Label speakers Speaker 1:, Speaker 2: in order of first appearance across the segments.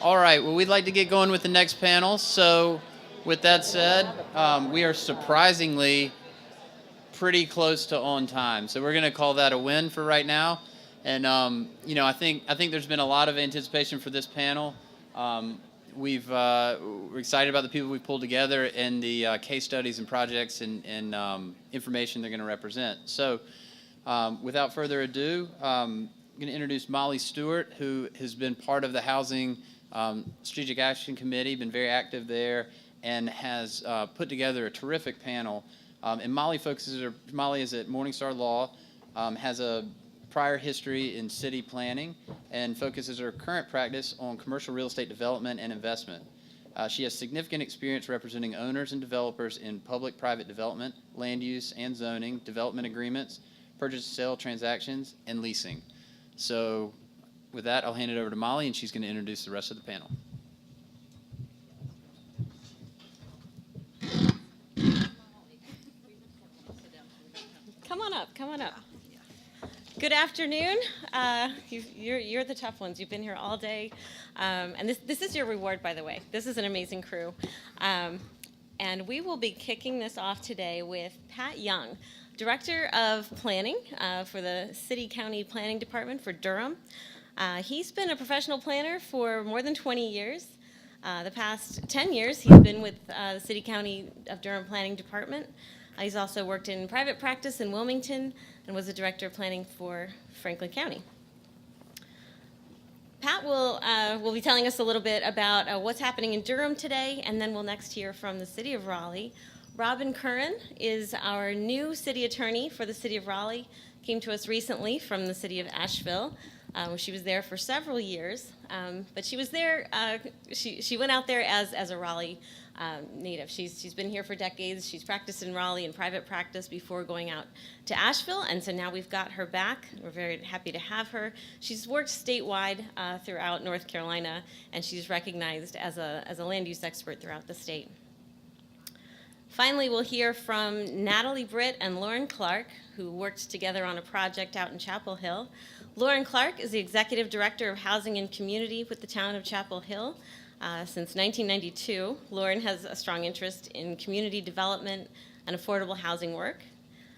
Speaker 1: All right, well, we'd like to get going with the next panel. So, with that said, we are surprisingly pretty close to on time. So we're going to call that a win for right now. And I think there's been a lot of anticipation for this panel. We're excited about the people we've pulled together and the case studies and projects and information they're going to represent. So, without further ado, I'm going to introduce Molly Stewart, who has been part of the Housing Strategic Action Committee, been very active there, and has put together a terrific panel. And Molly is at Morningstar Law, has a prior history in city planning, and focuses her current practice on commercial real estate development and investment. She has significant experience representing owners and developers in public-private development, land use and zoning, development agreements, purchase and sale transactions, and leasing. So with that, I'll hand it over to Molly, and she's going to introduce the rest of the panel.
Speaker 2: Come on up. Good afternoon. You're the tough ones. You've been here all day. And this is your reward, by the way. This is an amazing crew. And we will be kicking this off today with Pat Young, Director of Planning for the City County Planning Department for Durham. He's been a professional planner for more than 20 years. The past 10 years, he's been with the City County of Durham Planning Department. He's also worked in private practice in Wilmington and was the Director of Planning for Franklin County. Pat will be telling us a little bit about what's happening in Durham today, and then we'll next hear from the City of Raleigh. Robin Curran is our new city attorney for the City of Raleigh. Came to us recently from the City of Asheville. She was there for several years, but she was there. She went out there as a Raleigh native. She's been here for decades. She's practiced in Raleigh in private practice before going out to Asheville, and so now we've got her back. We're very happy to have her. She's worked statewide throughout North Carolina, and she's recognized as a land use expert throughout the state. Finally, we'll hear from Natalie Britt and Lauren Clark, who worked together on a project out in Chapel Hill. Lauren Clark is the Executive Director of Housing and Community with the town of Chapel Hill. Since 1992, Lauren has a strong interest in community development and affordable housing work.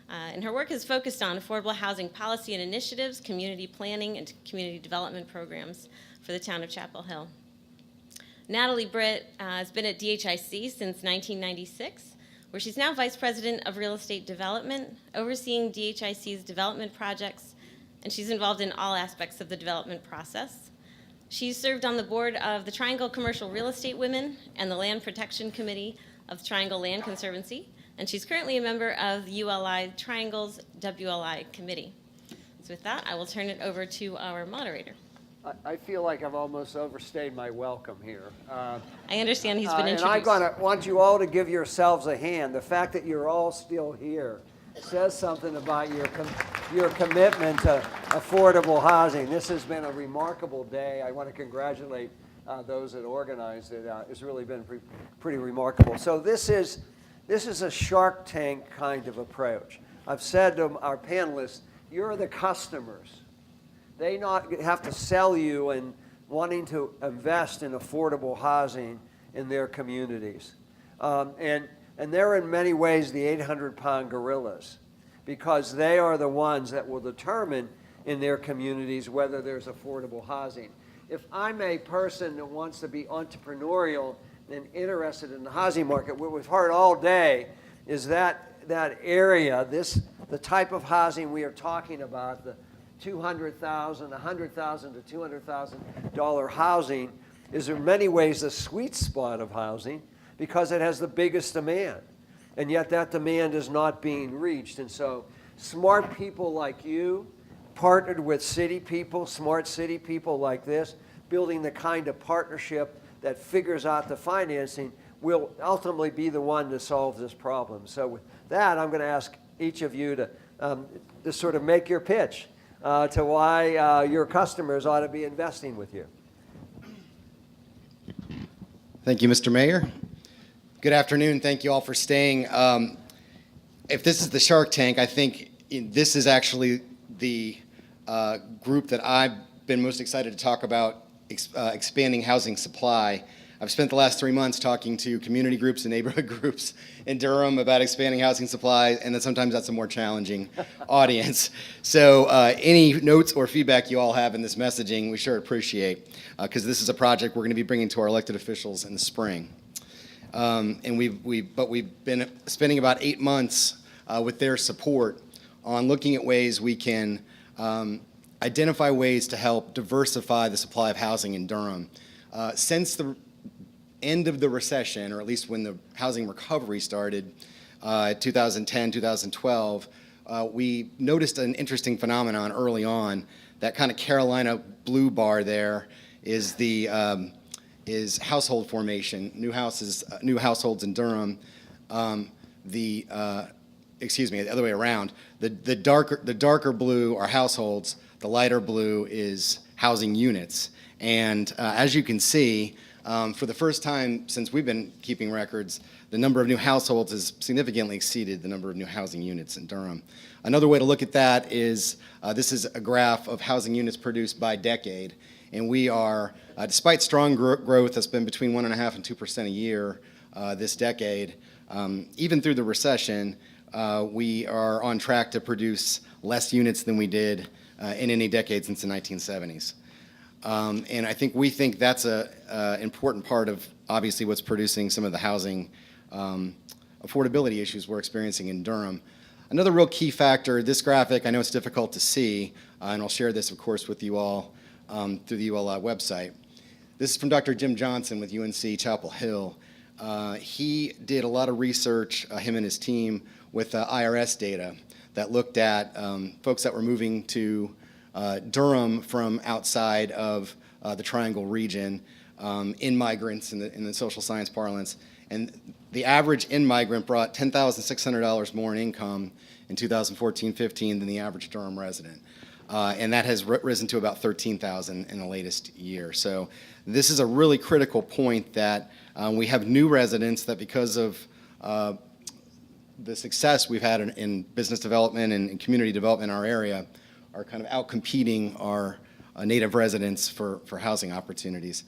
Speaker 2: And her work is focused on affordable housing policy and initiatives, community planning, and community development programs for the town of Chapel Hill. Natalie Britt has been at DHIC since 1996, where she's now Vice President of Real Estate Development, overseeing DHIC's development projects, and she's involved in all aspects of the development process. She's served on the board of the Triangle Commercial Real Estate Women and the Land Protection Committee of the Triangle Land Conservancy, and she's currently a member of ULI Triangle's WLI Committee. So with that, I will turn it over to our moderator.
Speaker 3: I feel like I've almost overstayed my welcome here.
Speaker 2: I understand he's been introduced.
Speaker 3: And I want you all to give yourselves a hand. The fact that you're all still here says something about your commitment to affordable housing. This has been a remarkable day. I want to congratulate those that organized it. It's really been pretty remarkable. So this is a Shark Tank kind of approach. I've said to our panelists, you're the customers. They not have to sell you and wanting to invest in affordable housing in their communities. And they're in many ways the 800-pound gorillas, because they are the ones that will determine in their communities whether there's affordable housing. If I'm a person that wants to be entrepreneurial and interested in the housing market, what we've heard all day is that area, the type of housing we are talking about, the $200,000, $100,000 to $200,000 housing is in many ways the sweet spot of housing because it has the biggest demand. And yet that demand is not being reached. And so smart people like you, partnered with city people, smart city people like this, building the kind of partnership that figures out the financing will ultimately be the one to solve this problem. So with that, I'm going to ask each of you to sort of make your pitch to why your customers ought to be investing with you.
Speaker 4: Thank you, Mr. Mayor. Good afternoon. Thank you all for staying. If this is the Shark Tank, I think this is actually the group that I've been most excited to talk about expanding housing supply. I've spent the last 3 months talking to community groups and neighborhood groups in Durham about expanding housing supply, and then sometimes that's a more challenging audience. So any notes or feedback you all have in this messaging, we sure appreciate, because this is a project we're going to be bringing to our elected officials in the spring. And we've been spending about 8 months with their support on looking at ways we can identify ways to help diversify the supply of housing in Durham. Since the end of the recession, or at least when the housing recovery started, 2010, 2012, we noticed an interesting phenomenon early on. That kind of Carolina blue bar there is the is household formation, new households in Durham. Excuse me, the other way around. The darker blue are households. The lighter blue is housing units. And as you can see, for the first time since we've been keeping records, the number of new households has significantly exceeded the number of new housing units in Durham. Another way to look at that is this is a graph of housing units produced by decade. And we are, despite strong growth that's been between 1.5% and 2% a year this decade, even through the recession, we are on track to produce less units than we did in any decade since the 1970s. And I think we think that's an important part of, obviously, what's producing some of the housing affordability issues we're experiencing in Durham. Another real key factor, this graphic, I know it's difficult to see, and I'll share this, of course, with you all through the ULI website. This is from Dr. Jim Johnson with UNC Chapel Hill. He did a lot of research, him and his team, with IRS data that looked at folks that were moving to Durham from outside of the Triangle region, in-migrants in the social science parlance. And the average in-migrant brought $10,600 more in income in 2014-15 than the average Durham resident. And that has risen to about $13,000 in the latest year. So this is a really critical point that we have new residents that, because of the success we've had in business development and community development in our area, are kind of out-competing our native residents for housing opportunities.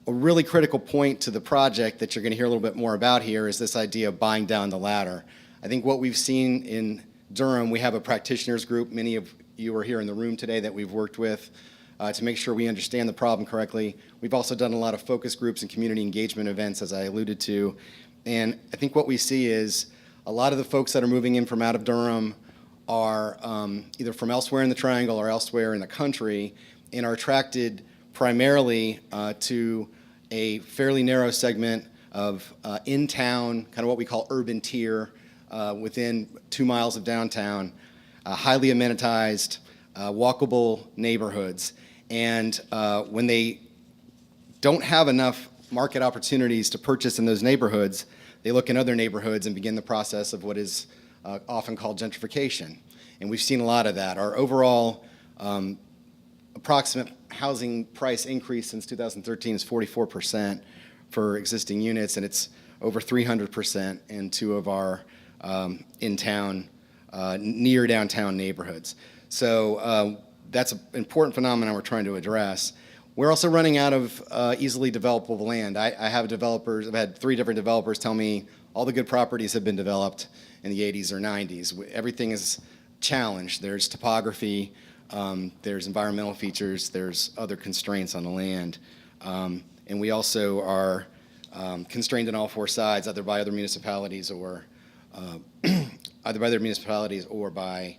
Speaker 4: A really critical point to the project that you're going to hear a little bit more about here is this idea of buying down the ladder. I think what we've seen in Durham, we have a practitioners group. Many of you are here in the room today that we've worked with to make sure we understand the problem correctly. We've also done a lot of focus groups and community engagement events, as I alluded to. And I think what we see is a lot of the folks that are moving in from out of Durham are either from elsewhere in the Triangle or elsewhere in the country, and are attracted primarily to a fairly narrow segment of in-town, kind of what we call urban tier, within 2 miles of downtown, highly amenitized, walkable neighborhoods. And when they don't have enough market opportunities to purchase in those neighborhoods, they look in other neighborhoods and begin the process of what is often called gentrification. And we've seen a lot of that. Our overall approximate housing price increase since 2013 is 44% for existing units, and it's over 300% in 2 of our in-town, near downtown neighborhoods. So that's an important phenomenon we're trying to address. We're also running out of easily developable land. I have developers, I've had 3 different developers tell me all the good properties have been developed in the 80s or 90s. Everything is challenged. There's topography, there's environmental features, there's other constraints on the land. And we also are constrained on all 4 sides, either by other municipalities or by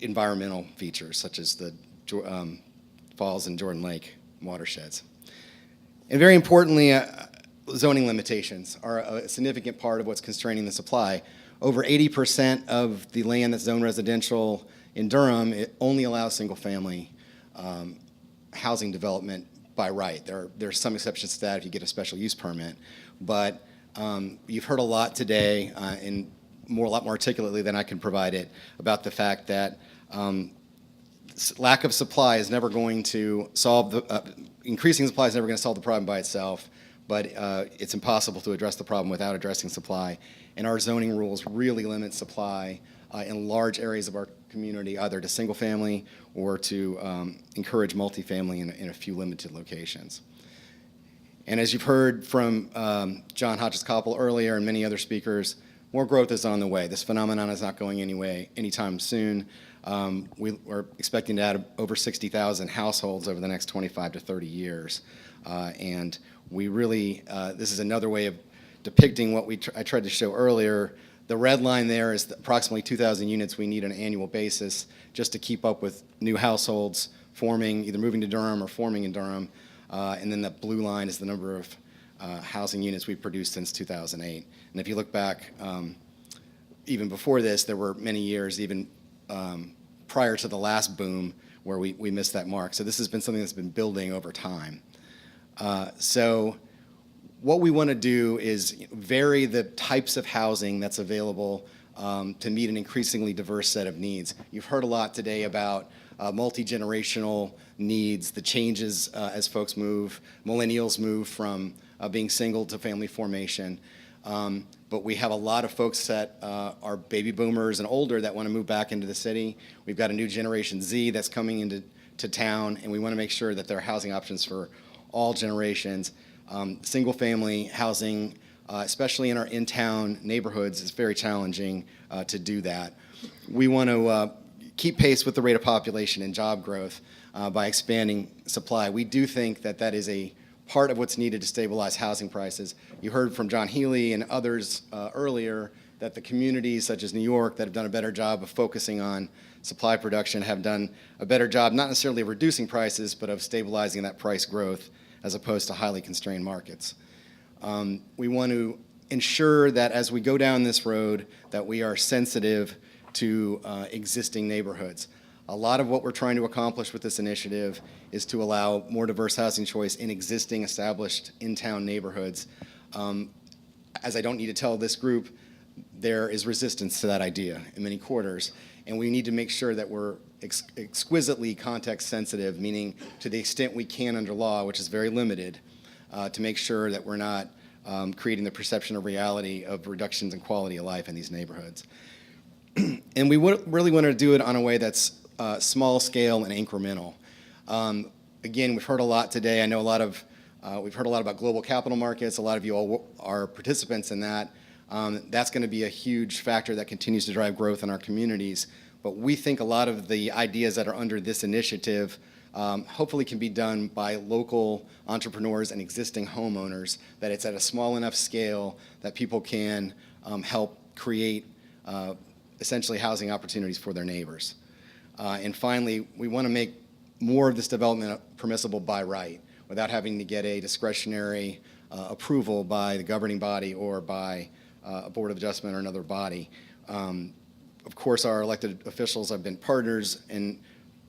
Speaker 4: environmental features, such as the Falls and Jordan Lake watersheds. And very importantly, zoning limitations are a significant part of what's constraining the supply. Over 80% of the land that's zoned residential in Durham, it only allows single-family housing development by right. There are some exceptions to that if you get a special use permit. But you've heard a lot today, and a lot more articulately than I can provide it, about the fact that lack of supply is never going to solve increasing supply is never going to solve the problem by itself, but it's impossible to address the problem without addressing supply. And our zoning rules really limit supply in large areas of our community, either to single family or to encourage multifamily in a few limited locations. And as you've heard from John Hodges-Koppel earlier and many other speakers, more growth is on the way. This phenomenon is not going anyway anytime soon. We're expecting to add over 60,000 households over the next 25 to 30 years. And we really, this is another way of depicting what I tried to show earlier. The red line there is approximately 2,000 units we need on an annual basis just to keep up with new households forming, either moving to Durham or forming in Durham. And then the blue line is the number of housing units we've produced since 2008. And if you look back, even before this, there were many years, even prior to the last boom, where we missed that mark. So this has been something that's been building over time. So what we want to do is vary the types of housing that's available to meet an increasingly diverse set of needs. You've heard a lot today about multi-generational needs, the changes as folks move, millennials move from being single to family formation. But we have a lot of folks that are baby boomers and older that want to move back into the city. We've got a new Generation Z that's coming into town, and we want to make sure that there are housing options for all generations. Single-family housing, especially in our in-town neighborhoods, is very challenging to do that. We want to keep pace with the rate of population and job growth by expanding supply. We do think that that is a part of what's needed to stabilize housing prices. You heard from John Healy and others earlier that the communities such as New York that have done a better job of focusing on supply production have done a better job, not necessarily of reducing prices, but of stabilizing that price growth as opposed to highly constrained markets. We want to ensure that as we go down this road that we are sensitive to existing neighborhoods. A lot of what we're trying to accomplish with this initiative is to allow more diverse housing choice in existing established in-town neighborhoods. As I don't need to tell this group, there is resistance to that idea in many quarters, and we need to make sure that we're exquisitely context sensitive, meaning to the extent we can under law, which is very limited, to make sure that we're not creating the perception of reality of reductions in quality of life in these neighborhoods. And we really want to do it on a way that's small scale and incremental. Again, we've heard a lot today. I know we've heard a lot about global capital markets. A lot of you all are participants in that. That's going to be a huge factor that continues to drive growth in our communities. But we think a lot of the ideas that are under this initiative hopefully can be done by local entrepreneurs and existing homeowners, that it's at a small enough scale that people can help create essentially housing opportunities for their neighbors. And finally, we want to make more of this development permissible by right, without having to get a discretionary approval by the governing body or by a board of adjustment or another body. Of course, our elected officials have been partners in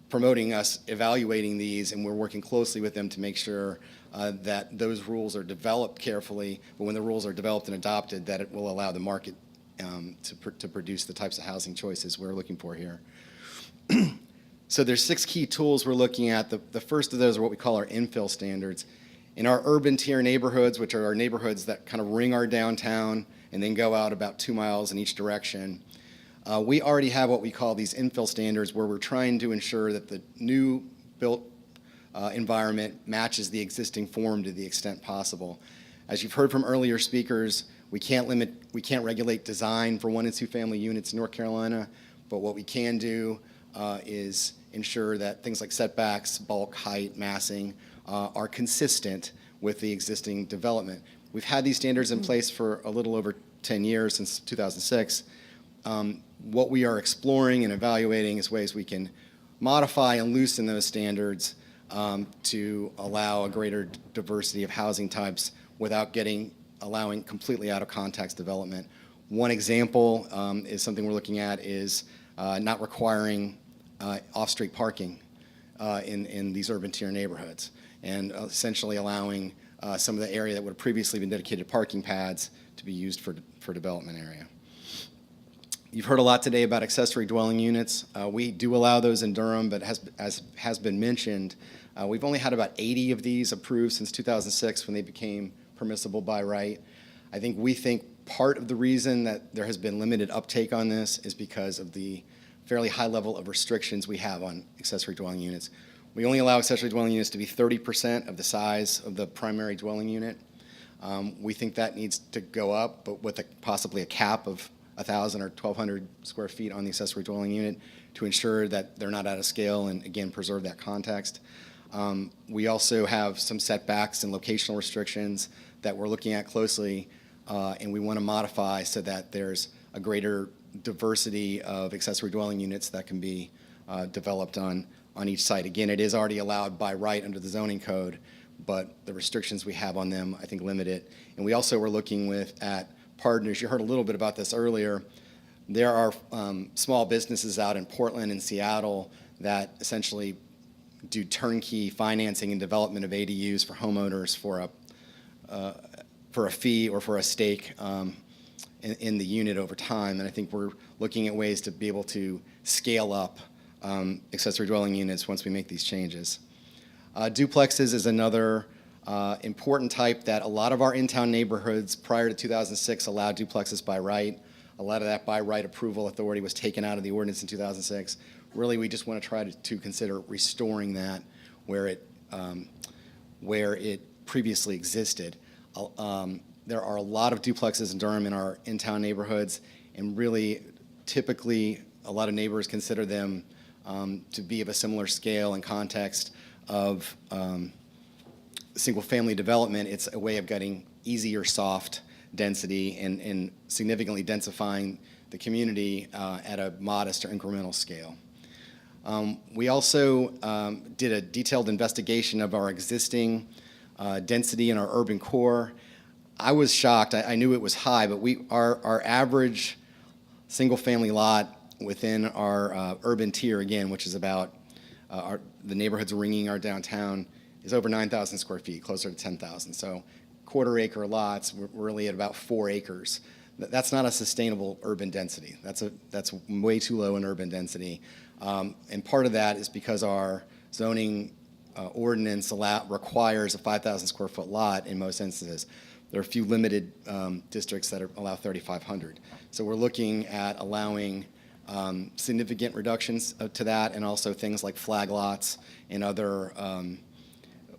Speaker 4: promoting us evaluating these, and we're working closely with them to make sure that those rules are developed carefully, but when the rules are developed and adopted, that it will allow the market to produce the types of housing choices we're looking for here. So there's 6 key tools we're looking at. The first of those are what we call our infill standards. In our urban tier neighborhoods, which are our neighborhoods that kind of ring our downtown and then go out about 2 miles in each direction, we already have what we call these infill standards, where we're trying to ensure that the new built environment matches the existing form to the extent possible. As you've heard from earlier speakers, we can't regulate design for 1 and 2 family units in North Carolina, but what we can do is ensure that things like setbacks, bulk, height, massing are consistent with the existing development. We've had these standards in place for a little over 10 years, since 2006. What we are exploring and evaluating is ways we can modify and loosen those standards to allow a greater diversity of housing types without allowing completely out of context development. One example is something we're looking at is not requiring off-street parking in these urban tier neighborhoods, and essentially allowing some of the area that would have previously been dedicated parking pads to be used for development area. You've heard a lot today about accessory dwelling units. We do allow those in Durham, but as has been mentioned, we've only had about 80 of these approved since 2006 when they became permissible by right. We think part of the reason that there has been limited uptake on this is because of the fairly high level of restrictions we have on accessory dwelling units. We only allow accessory dwelling units to be 30% of the size of the primary dwelling unit. We think that needs to go up, but with possibly a cap of 1,000 or 1,200 square feet on the accessory dwelling unit to ensure that they're not out of scale and, again, preserve that context. We also have some setbacks and locational restrictions that we're looking at closely, and we want to modify so that there's a greater diversity of accessory dwelling units that can be developed on each site. Again, it is already allowed by right under the zoning code, but the restrictions we have on them, I think, limit it. And we also were looking at partners. You heard a little bit about this earlier. There are small businesses out in Portland and Seattle that essentially do turnkey financing and development of ADUs for homeowners for a fee or for a stake in the unit over time. And I think we're looking at ways to be able to scale up accessory dwelling units once we make these changes. Duplexes is another important type that a lot of our in-town neighborhoods prior to 2006 allowed duplexes by right. A lot of that by right approval authority was taken out of the ordinance in 2006. Really, we just want to try to consider restoring that where it previously existed. There are a lot of duplexes in Durham in our in-town neighborhoods, and really, typically, a lot of neighbors consider them to be of a similar scale and context of single-family development. It's a way of getting easier soft density and significantly densifying the community at a modest or incremental scale. We also did a detailed investigation of our existing density in our urban core. I was shocked. I knew it was high, but our average single-family lot within our urban tier, again, which is about the neighborhoods ringing our downtown, is over 9,000 square feet, closer to 10,000. So quarter-acre lots, we're really at about 4 acres. That's not a sustainable urban density. That's way too low in urban density. And part of that is because our zoning ordinance requires a 5,000 square foot lot in most instances. There are a few limited districts that allow 3,500. So we're looking at allowing significant reductions to that, and also things like flag lots and other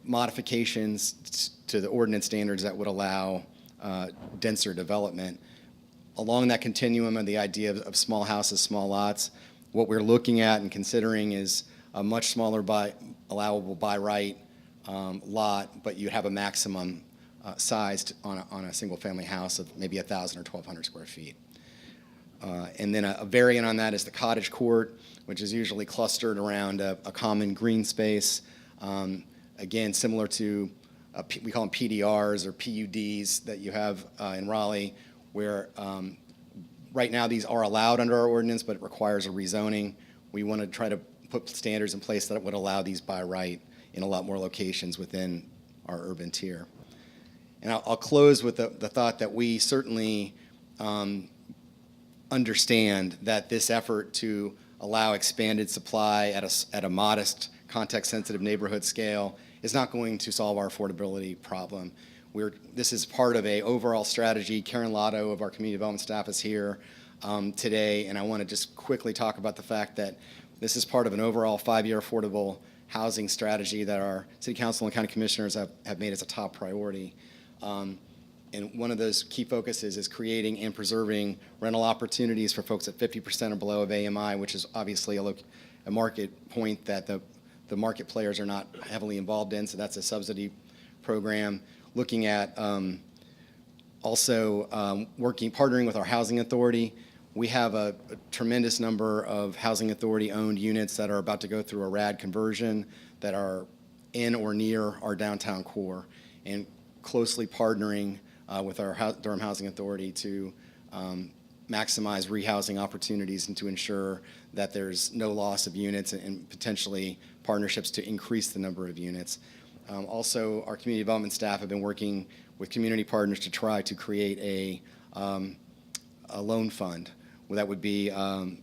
Speaker 4: modifications to the ordinance standards that would allow denser development. Along that continuum of the idea of small houses, small lots, what we're looking at and considering is a much smaller allowable by right lot, but you have a maximum sized on a single family house of maybe 1,000 or 1,200 square feet. And then a variant on that is the cottage court, which is usually clustered around a common green space. Again, similar to, we call them PDRs or PUDs that you have in Raleigh, where right now these are allowed under our ordinance, but it requires a rezoning. We want to try to put standards in place that would allow these by right in a lot more locations within our urban tier. And I'll close with the thought that we certainly understand that this effort to allow expanded supply at a modest, context-sensitive neighborhood scale is not going to solve our affordability problem. This is part of an overall strategy. Karen Lotto of our community development staff is here today, and I want to just quickly talk about the fact that this is part of an overall 5-year affordable housing strategy that our city council and county commissioners have made as a top priority. And one of those key focuses is creating and preserving rental opportunities for folks at 50% or below of AMI, which is obviously a market point that the market players are not heavily involved in, so that's a subsidy program. Looking at also partnering with our housing authority. We have a tremendous number of housing authority-owned units that are about to go through a RAD conversion that are in or near our downtown core, and closely partnering with our Durham Housing Authority to maximize rehousing opportunities and to ensure that there's no loss of units and potentially partnerships to increase the number of units. Also, our community development staff have been working with community partners to try to create a loan fund. That would be an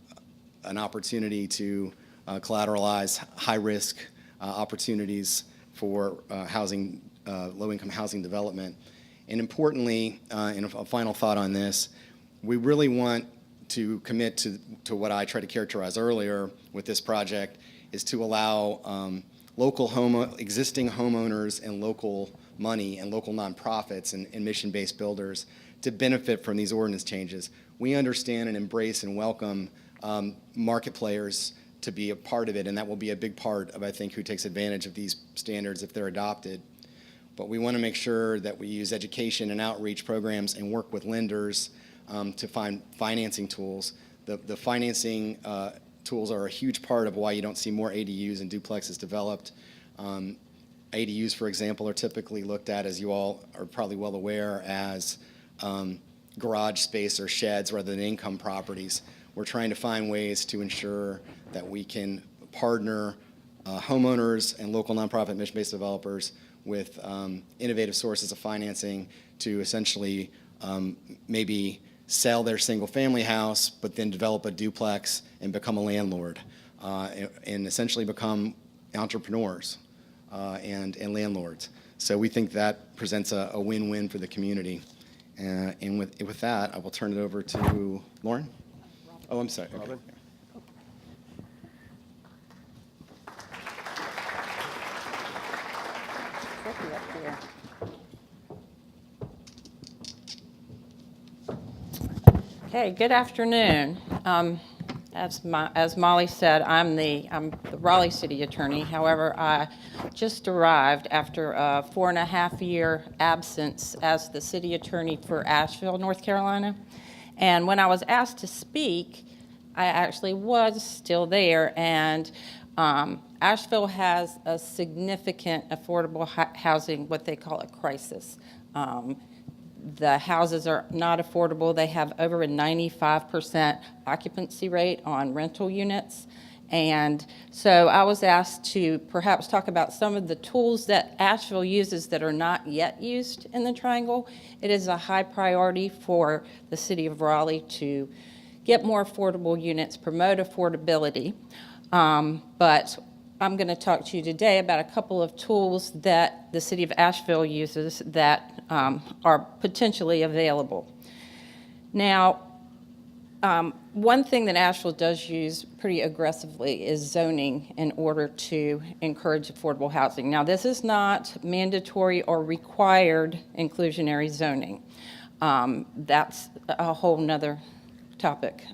Speaker 4: opportunity to collateralize high-risk opportunities for low-income housing development. And importantly, and a final thought on this, we really want to commit to what I tried to characterize earlier with this project is to allow existing homeowners and local money and local nonprofits and mission-based builders to benefit from these ordinance changes. We understand and embrace and welcome market players to be a part of it, and that will be a big part of, I think, who takes advantage of these standards if they're adopted. But we want to make sure that we use education and outreach programs and work with lenders to find financing tools. The financing tools are a huge part of why you don't see more ADUs and duplexes developed. ADUs, for example, are typically looked at, as you all are probably well aware, as garage space or sheds rather than income properties. We're trying to find ways to ensure that we can partner homeowners and local nonprofit mission-based developers with innovative sources of financing to essentially maybe sell their single-family house, but then develop a duplex and become a landlord, and essentially become entrepreneurs and landlords. So we think that presents a win-win for the community. And with that, I will turn it over to Lauren. Oh, I'm sorry. Okay.
Speaker 5: Okay, good afternoon. As Molly said, I'm the Raleigh City Attorney. However, I just arrived after a 4.5-year absence as the City Attorney for Asheville, North Carolina. And when I was asked to speak, I actually was still there. And Asheville has a significant affordable housing, what they call a crisis. The houses are not affordable. They have over a 95% occupancy rate on rental units. And so I was asked to perhaps talk about some of the tools that Asheville uses that are not yet used in the Triangle. It is a high priority for the city of Raleigh to get more affordable units, promote affordability. But I'm going to talk to you today about a couple of tools that the city of Asheville uses that are potentially available. Now, one thing that Asheville does use pretty aggressively is zoning in order to encourage affordable housing. Now, this is not mandatory or required inclusionary zoning. That's a whole nother topic.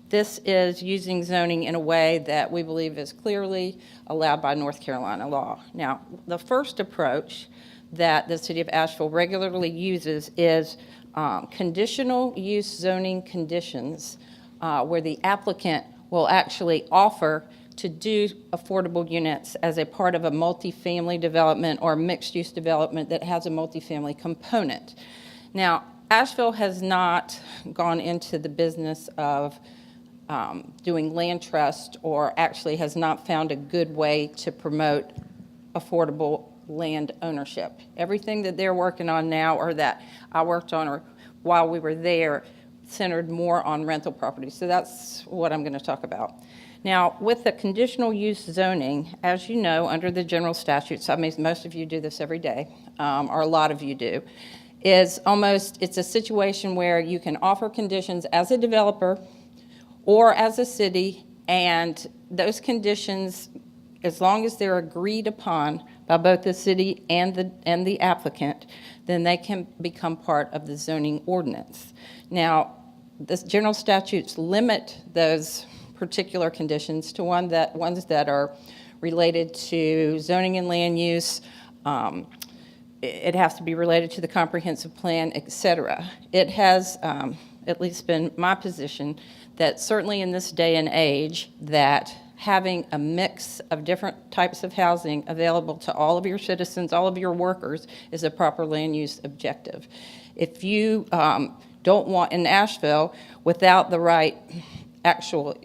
Speaker 5: This is using zoning in a way that we believe is clearly allowed by North Carolina law. Now, the first approach that the city of Asheville regularly uses is conditional use zoning conditions, where the applicant will actually offer to do affordable units as a part of a multifamily development or mixed-use development that has a multifamily component. Now, Asheville has not gone into the business of doing land trust, or actually has not found a good way to promote affordable land ownership. Everything that they're working on now, or that I worked on or while we were there, centered more on rental properties. So that's what I'm going to talk about. Now, with the conditional use zoning, as you know, under the general statutes, I mean, most of you do this every day, or a lot of you do, it's a situation where you can offer conditions as a developer or as a city, and those conditions, as long as they're agreed upon by both the city and the applicant, then they can become part of the zoning ordinance. Now, the general statutes limit those particular conditions to ones that are related to zoning and land use. It has to be related to the comprehensive plan, et cetera. It has at least been my position that certainly in this day and age, that having a mix of different types of housing available to all of your citizens, all of your workers, is a proper land use objective. If you don't want, in Asheville, without the right actual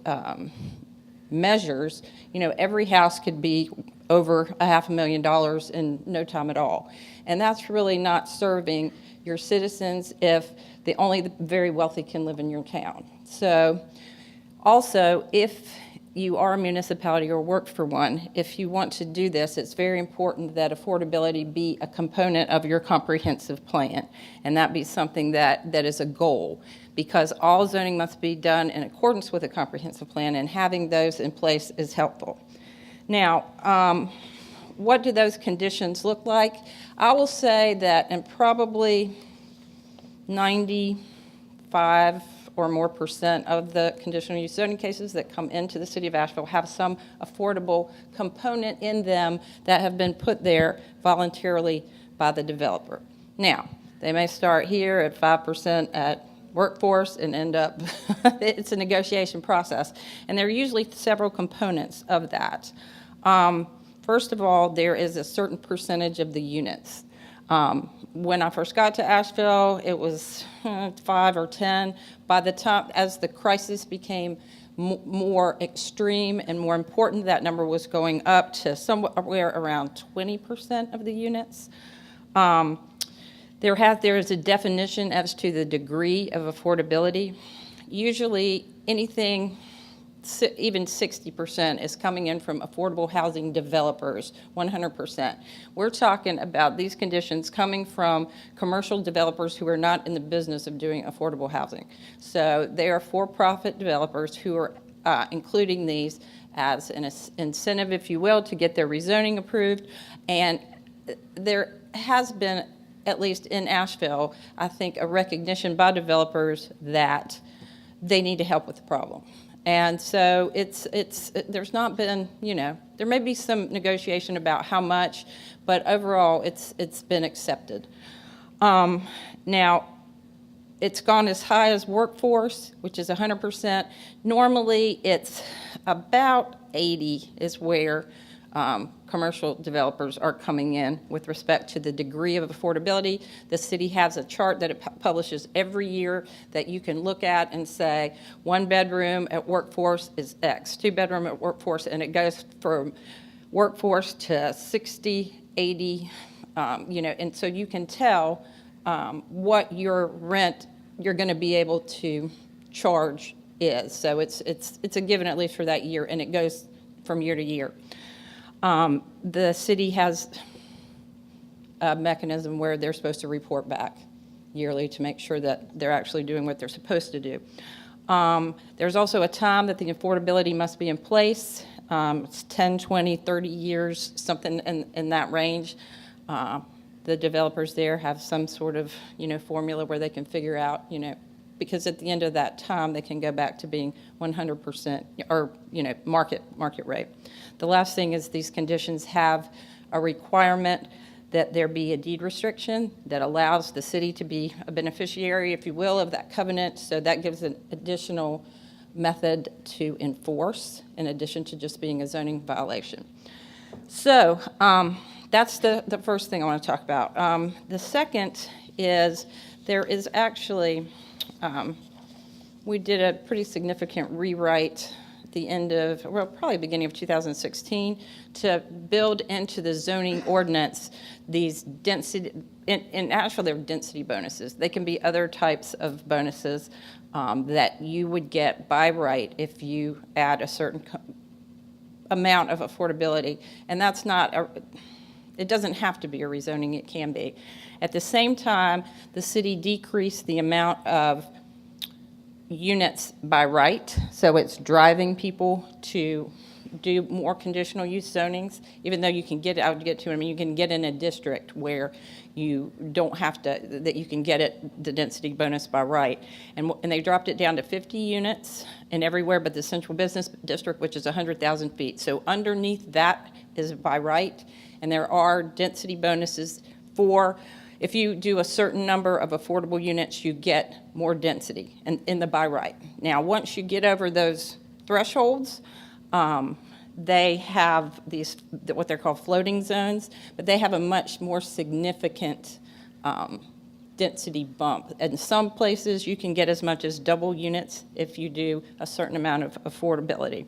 Speaker 5: measures, every house could be over $500,000 in no time at all. And that's really not serving your citizens if only the very wealthy can live in your town. So also, if you are a municipality or work for one, if you want to do this, it's very important that affordability be a component of your comprehensive plan, and that be something that is a goal, because all zoning must be done in accordance with a comprehensive plan, and having those in place is helpful. Now, what do those conditions look like? I will say that in probably 95 or more % of the conditional use zoning cases that come into the city of Asheville have some affordable component in them that have been put there voluntarily by the developer. Now, they may start here at 5% at workforce and end up, it's a negotiation process. And there are usually several components of that. First of all, there is a certain percentage of the units. When I first got to Asheville, it was 5 or 10. By the time, as the crisis became more extreme and more important, that number was going up to somewhere around 20% of the units. There is a definition as to the degree of affordability. Usually anything, even 60% is coming in from affordable housing developers, 100%. We're talking about these conditions coming from commercial developers who are not in the business of doing affordable housing. So they are for-profit developers who are including these as an incentive, if you will, to get their rezoning approved. And there has been, at least in Asheville, I think a recognition by developers that they need to help with the problem. And so there's not been, there may be some negotiation about how much, but overall it's been accepted. Now, it's gone as high as workforce, which is 100%. Normally, it's about 80 is where commercial developers are coming in with respect to the degree of affordability. The city has a chart that it publishes every year that you can look at and say, 1 bedroom at workforce is X, 2 bedroom at workforce, and it goes from workforce to 60, 80, and so you can tell what your rent you're going to be able to charge is. So it's a given at least for that year, and it goes from year to year. The city has a mechanism where they're supposed to report back yearly to make sure that they're actually doing what they're supposed to do. There's also a time that the affordability must be in place. It's 10, 20, 30 years, something in that range. The developers there have some sort of, formula where they can figure out, because at the end of that time, they can go back to being 100% or, market rate. The last thing is these conditions have a requirement that there be a deed restriction that allows the city to be a beneficiary, if you will, of that covenant. So that gives an additional method to enforce in addition to just being a zoning violation. So that's the first thing I want to talk about. The second is there is actually, we did a pretty significant rewrite at the end of, probably beginning of 2016 to build into the zoning ordinance these density, in Asheville there are density bonuses. They can be other types of bonuses that you would get by right if you add a certain amount of affordability. And that's not, it doesn't have to be a rezoning, it can be. At the same time, the city decreased the amount of units by right, so it's driving people to do more conditional use zonings, even though you can get, I would get to, you can get in a district where you don't have to, that you can get it, the density bonus by right. And they dropped it down to 50 units and everywhere but the central business district, which is 100,000 feet. So underneath that is by right, and there are density bonuses for, if you do a certain number of affordable units, you get more density in the by right. Now, once you get over those thresholds, they have these, what they're called floating zones, but they have a much more significant density bump. In some places, you can get as much as double units if you do a certain amount of affordability.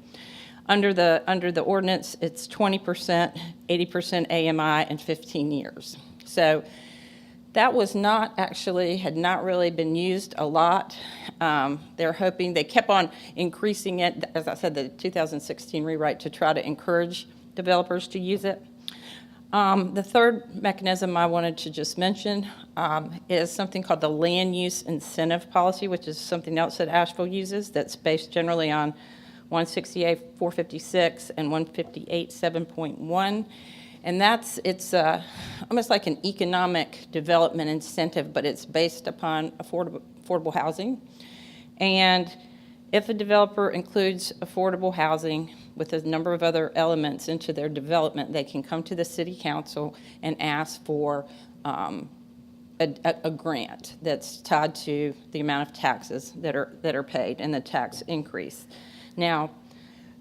Speaker 5: Under the ordinance, it's 20%, 80% AMI, and 15 years. So That was not actually, had not really been used a lot. They're hoping, they kept on increasing it, as I said, the 2016 rewrite to try to encourage developers to use it. The third mechanism I wanted to just mention is something called the Land Use Incentive Policy, which is something else that Asheville uses that's based generally on 168-456 and 158-7.1. And it's almost like an economic development incentive, but it's based upon affordable housing. And if a developer includes affordable housing with a number of other elements into their development, they can come to the city council and ask for a grant that's tied to the amount of taxes that are paid and the tax increase. Now,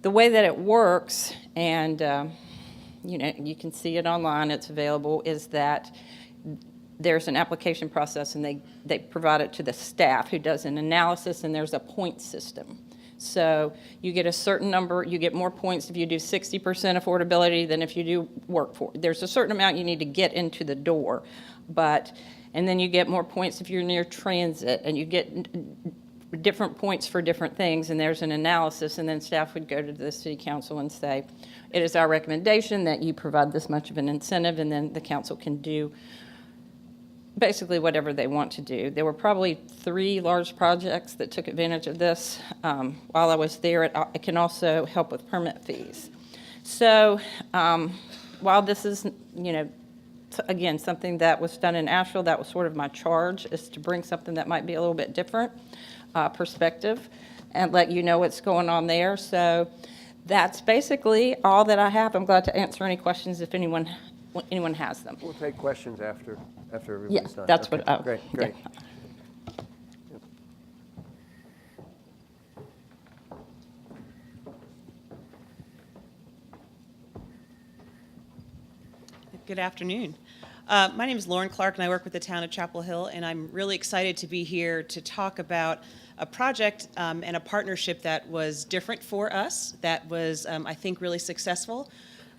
Speaker 5: the way that it works, and you can see it online, it's available, is that there's an application process and they provide it to the staff who does an analysis, and there's a point system. So you get a certain number, you get more points if you do 60% affordability than if you do workforce. There's a certain amount you need to get into the door, and then you get more points if you're near transit, and you get different points for different things, and there's an analysis, and then staff would go to the city council and say, it is our recommendation that you provide this much of an incentive, and then the council can do basically whatever they want to do. There were probably 3 large projects that took advantage of this. While I was there, it can also help with permit fees. So while this is, again, something that was done in Asheville, that was sort of my charge, is to bring something that might be a little bit different perspective and let you know what's going on there. So that's basically all that I have. I'm glad to answer any questions if anyone has them.
Speaker 3: We'll take questions after everybody's
Speaker 5: Yeah,
Speaker 3: done.
Speaker 5: that's
Speaker 3: Okay,
Speaker 5: what.
Speaker 3: Great.
Speaker 5: Yeah.
Speaker 6: Good afternoon. My name is Lauren Clark, and I work with the town of Chapel Hill, and I'm really excited to be here to talk about a project and a partnership that was different for us, that was, I think, really successful.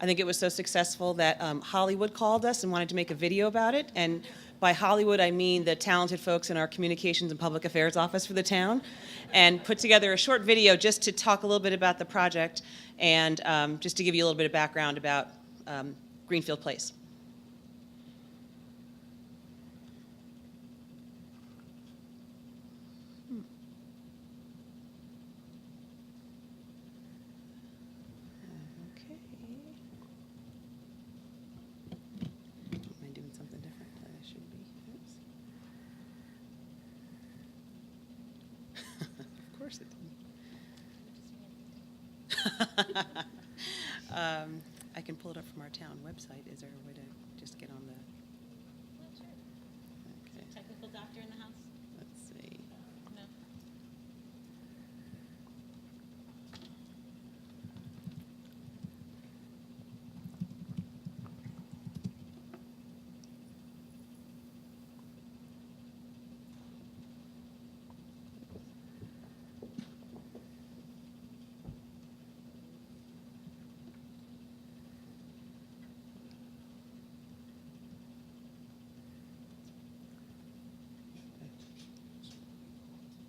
Speaker 6: I think it was so successful that Hollywood called us and wanted to make a video about it, and by Hollywood, I mean the talented folks in our Communications and Public Affairs office for the town, and put together a short video just to talk a little bit about the project and just to give you a little bit of background about Greenfield Place. Am I doing something different than I should be? Oops. Of course it didn't. I can pull it up from our town website. Is there a way to just get on the? Okay,
Speaker 2: Technical doctor in the house?
Speaker 6: let's see.
Speaker 2: No.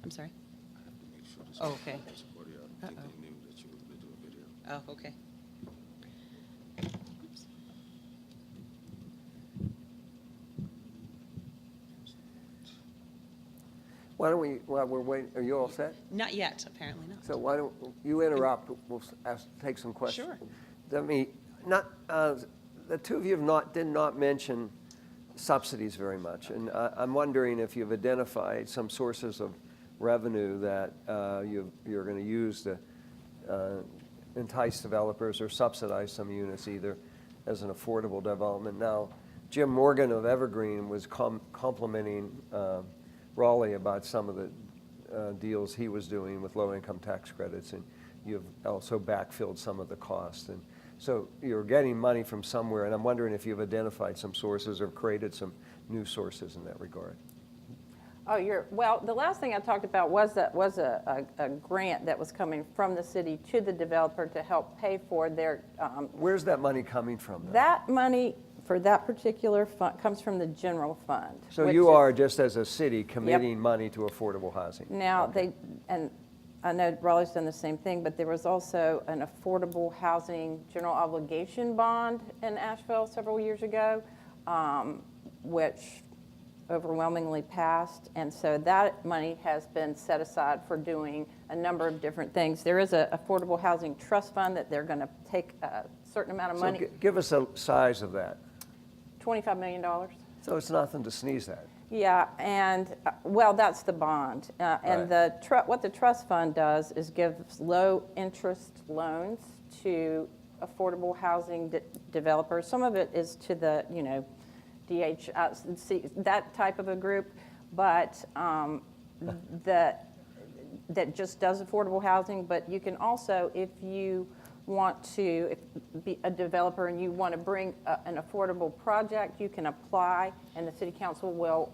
Speaker 6: I'm sorry.
Speaker 7: Make sure this
Speaker 6: Oh, okay.
Speaker 7: is recorded. I think they knew that you were going to do a video.
Speaker 6: Oh, okay. Oops.
Speaker 3: Why don't we, while we're waiting, are you all set?
Speaker 6: Not yet, apparently not.
Speaker 3: So why don't you interrupt, we'll take some questions.
Speaker 6: Sure.
Speaker 3: The two of you did not mention subsidies very much, and I'm wondering if you've identified some sources of revenue that you're going to use to entice developers or subsidize some units either as an affordable development. Now, Jim Morgan of Evergreen was complimenting Raleigh about some of the deals he was doing with low-income tax credits, and you've also backfilled some of the costs. And so you're getting money from somewhere, and I'm wondering if you've identified some sources or created some new sources in that regard.
Speaker 5: Oh, well, the last thing I talked about was a grant that was coming from the city to the developer to help pay for their.
Speaker 3: Where's that money coming from, then?
Speaker 5: That money For that particular fund, comes from the general fund.
Speaker 3: So
Speaker 5: which
Speaker 3: you
Speaker 5: is-
Speaker 3: are, just as a city, committing money to affordable housing?
Speaker 5: Now,
Speaker 3: Okay.
Speaker 5: and I know Raleigh's done the same thing, but there was also an affordable housing general obligation bond in Asheville several years ago, which overwhelmingly passed. And so that money has been set aside for doing a number of different things. There is an affordable housing trust fund that they're going to take a certain amount of
Speaker 3: So
Speaker 5: money,
Speaker 3: give us a size of that.
Speaker 5: $25 million.
Speaker 3: So it's nothing to sneeze at.
Speaker 5: Yeah, and, well, that's the bond. And what the trust fund does is gives low-interest loans to affordable housing developers. Some of it is to the, that type of a group, but that just does affordable housing. But you can also, if you want to be a developer and you want to bring an affordable project, you can apply, and the city council will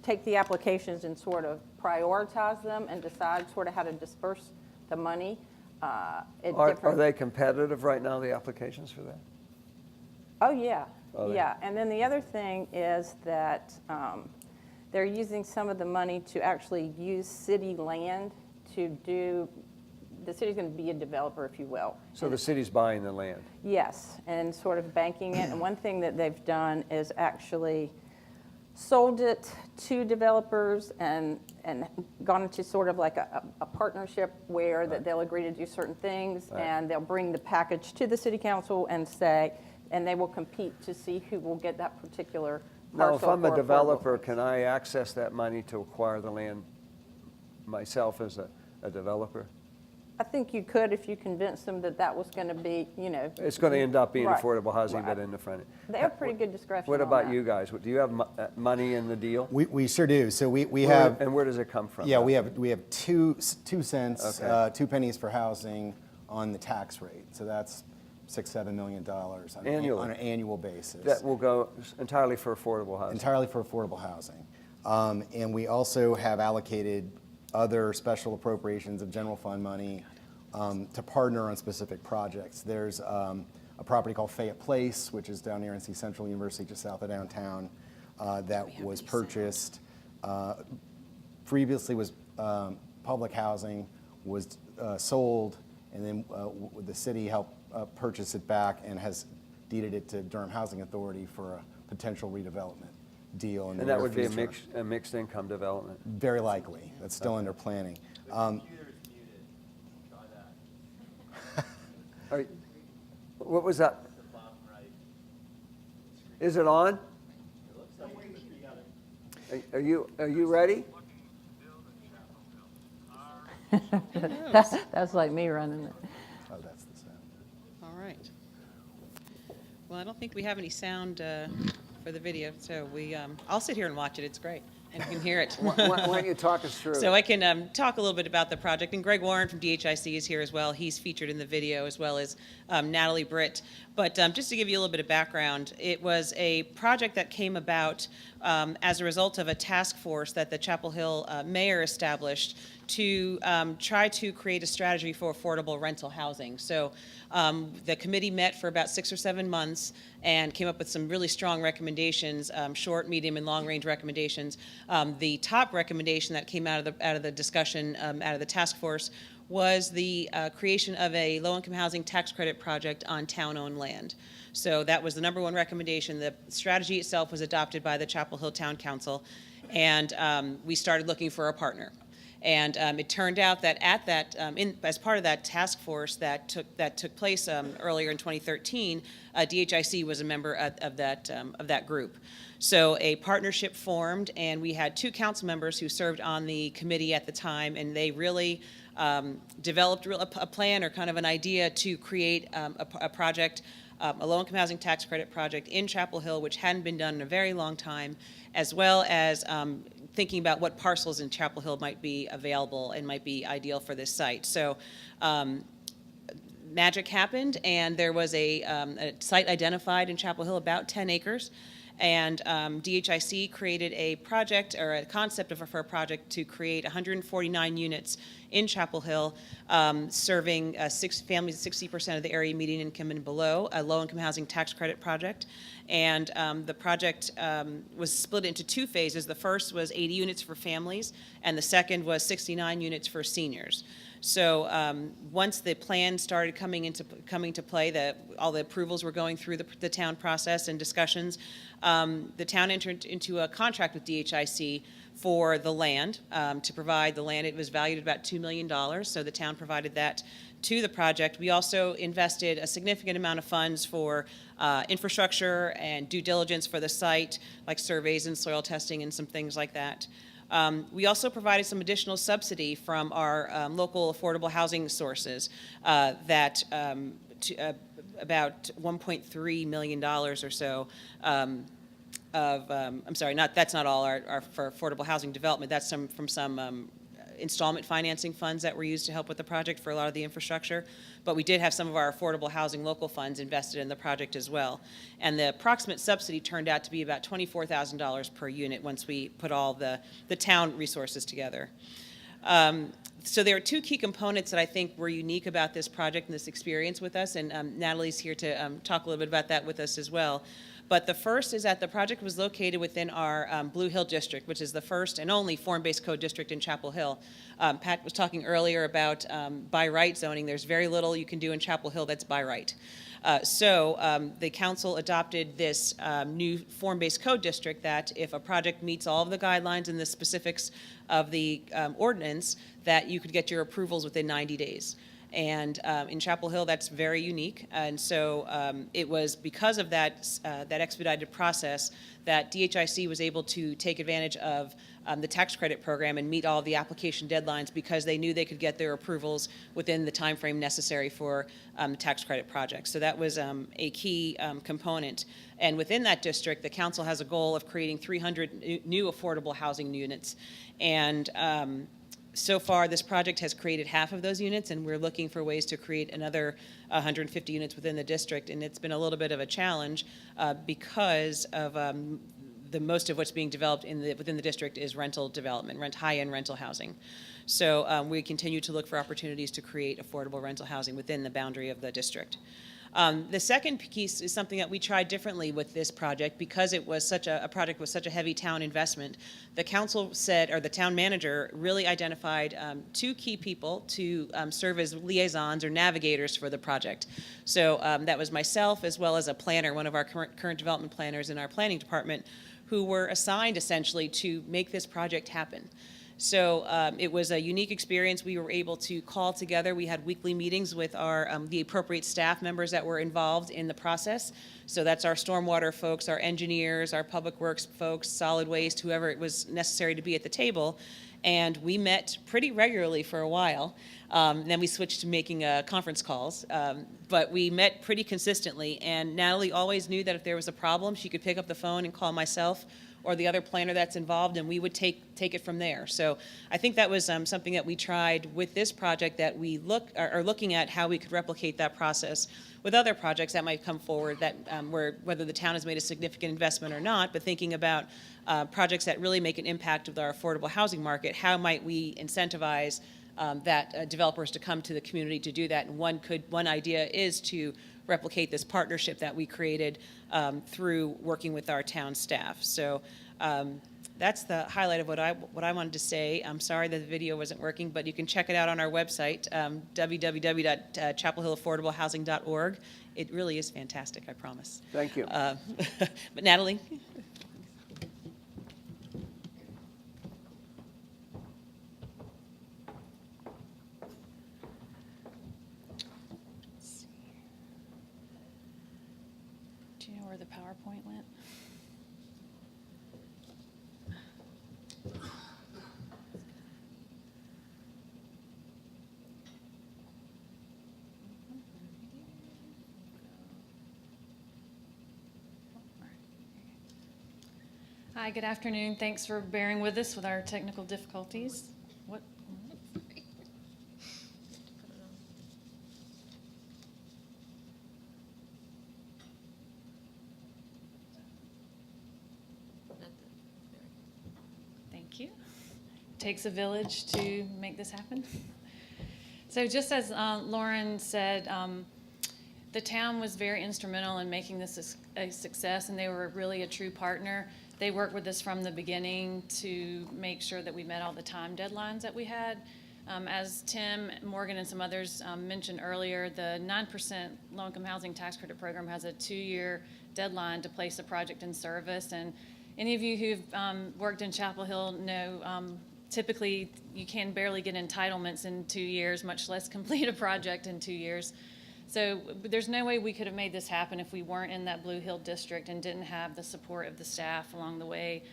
Speaker 5: take the applications and sort of prioritize them and decide sort of how to disperse the money.
Speaker 3: Are they competitive right now, the applications for that?
Speaker 5: Oh, yeah,
Speaker 3: Are they?
Speaker 5: yeah. And then the other thing is that they're using some of the money to actually use city land to do, the city's going to be a developer, if you will.
Speaker 3: So the city's buying the land?
Speaker 5: Yes, and sort of banking it. And one thing that they've done is actually sold it to developers and gone into sort of like a partnership where that they'll agree to do certain things,
Speaker 3: Right.
Speaker 5: and they'll bring the package to the city council and say, and they will compete to see who will get that particular
Speaker 3: Now,
Speaker 5: parcel.
Speaker 3: if I'm a
Speaker 5: for affordable.
Speaker 3: developer, can I access that money to acquire the land myself as a developer?
Speaker 5: I think you could if you convinced them that that was going to be,
Speaker 3: It's going to end up being
Speaker 5: Right,
Speaker 3: affordable housing, but
Speaker 5: right.
Speaker 3: in the front.
Speaker 5: They have pretty good discretion
Speaker 3: What
Speaker 5: on
Speaker 3: about
Speaker 5: that.
Speaker 3: you guys? Do you have money in the deal?
Speaker 4: We sure do. So we have.
Speaker 3: And where does it come from?
Speaker 4: Yeah, we have 2 cents,
Speaker 3: Okay.
Speaker 4: 2 pennies for housing on the tax rate. So that's $6-7 million
Speaker 3: Annually.
Speaker 4: on an annual basis.
Speaker 3: That will go entirely for affordable housing?
Speaker 4: Entirely for affordable housing. And we also have allocated other special appropriations of general fund money to partner on specific projects. There's a property called Fayette Place, which is down near NC Central University, just south of downtown, that was purchased. Previously was public housing, was sold, and then the city helped purchase it back and has deeded it to Durham Housing Authority for a potential redevelopment deal in the
Speaker 3: And that
Speaker 4: near
Speaker 3: would be
Speaker 4: future.
Speaker 3: a mixed income development?
Speaker 4: Very likely. That's still under planning.
Speaker 3: What was that? Is it on? Are you ready?
Speaker 5: That's like me running it.
Speaker 4: Oh, that's the sound.
Speaker 6: All right. Well, I don't think we have any sound for the video, so I'll sit here and watch it. It's great, and you can hear it.
Speaker 3: Why don't you talk us through?
Speaker 6: So I can talk a little bit about the project, and Greg Warren from DHIC is here as well. He's featured in the video, as well as Natalie Britt. But just to give you a little bit of background, it was a project that came about as a result of a task force that the Chapel Hill mayor established to try to create a strategy for affordable rental housing. So the committee met for about 6 or 7 months and came up with some really strong recommendations, short, medium, and long-range recommendations. The top recommendation that came out of the discussion, out of the task force, was the creation of a low-income housing tax credit project on town-owned land. So that was the number one recommendation. The strategy itself was adopted by the Chapel Hill Town Council, and we started looking for a partner. And it turned out that at that, as part of that task force that took place earlier in 2013, DHIC was a member of that group. So a partnership formed, and we had 2 council members who served on the committee at the time, and they really developed a plan or kind of an idea to create a project, a low-income housing tax credit project in Chapel Hill, which hadn't been done in a very long time, as well as thinking about what parcels in Chapel Hill might be available and might be ideal for this site. So magic happened, and there was a site identified in Chapel Hill, about 10 acres. And DHIC created a project or a concept for a project to create 149 units in Chapel Hill, serving families 60% of the area median income and below, a low-income housing tax credit project. And the project was split into two phases. The first was 80 units for families, and the second was 69 units for seniors. So once the plan started coming to play, all the approvals were going through the town process and discussions, the town entered into a contract with DHIC for the land, to provide the land. It was valued at about $2 million, so the town provided that to the project. We also invested a significant amount of funds for infrastructure and due diligence for the site, like surveys and soil testing and some things like that. We also provided some additional subsidy from our local affordable housing sources about $1.3 million or so I'm sorry, that's not all for affordable housing development. That's from some installment financing funds that were used to help with the project for a lot of the infrastructure. But we did have some of our affordable housing local funds invested in the project as well. And the approximate subsidy turned out to be about $24,000 per unit once we put all the town resources together. So there are two key components that I think were unique about this project and this experience with us, and Natalie's here to talk a little bit about that with us as well. But the first is that the project was located within our Blue Hill District, which is the first and only form-based code district in Chapel Hill. Pat was talking earlier about by right zoning. There's very little you can do in Chapel Hill that's by right. So the council adopted this new form-based code district that if a project meets all of the guidelines and the specifics of the ordinance, that you could get your approvals within 90 days. And in Chapel Hill, that's very unique. And so it was because of that expedited process that DHIC was able to take advantage of the tax credit program and meet all of the application deadlines because they knew they could get their approvals within the time frame necessary for the tax credit project. So that was a key component. And within that district, the council has a goal of creating 300 new affordable housing units. And so far, this project has created half of those units, and we're looking for ways to create another 150 units within the district. And it's been a little bit of a challenge because of the most of what's being developed within the district is rental development, high-end rental housing. So we continue to look for opportunities to create affordable rental housing within the boundary of the district. The second piece is something that we tried differently with this project because it was such a project with such a heavy town investment. The council said, or the town manager really identified two key people to serve as liaisons or navigators for the project. So that was myself as well as a planner, one of our current development planners in our planning department, who were assigned essentially to make this project happen. So it was a unique experience. We were able to call together. We had weekly meetings with the appropriate staff members that were involved in the process. So that's our stormwater folks, our engineers, our public works folks, solid waste, whoever it was necessary to be at the table. And we met pretty regularly for a while. Then we switched to making conference calls. But we met pretty consistently. And Natalie always knew that if there was a problem, she could pick up the phone and call myself or the other planner that's involved, and we would take it from there. So I think that was something that we tried with this project, that we are looking at how we could replicate that process with other projects that might come forward that whether the town has made a significant investment or not, but thinking about projects that really make an impact with our affordable housing market, how might we incentivize developers to come to the community to do that? And one idea is to replicate this partnership that we created through working with our town staff. So that's the highlight of what I wanted to say. I'm sorry that the video wasn't working, but you can check it out on our website, www.chapelhillaffordablehousing.org. It really is fantastic, I promise.
Speaker 3: Thank you.
Speaker 6: But Natalie?
Speaker 8: Do you know where the PowerPoint went? Hi, good afternoon. Thanks for bearing with us with our technical difficulties. What? you. Takes a village to make this happen. So just as Lauren said, the town was very instrumental in making this a success, and they were really a true partner. They worked with us from the beginning to make sure that we met all the time deadlines that we had. As Tim, Morgan, and some others mentioned earlier, the 9% low-income housing tax credit program has a 2-year deadline to place a project in service. And any of you who've worked in Chapel Hill know typically you can barely get entitlements in 2 years, much less complete a project in 2 years. So there's no way we could have made this happen if we weren't in that Blue Hill district and didn't have the support of the staff along the way.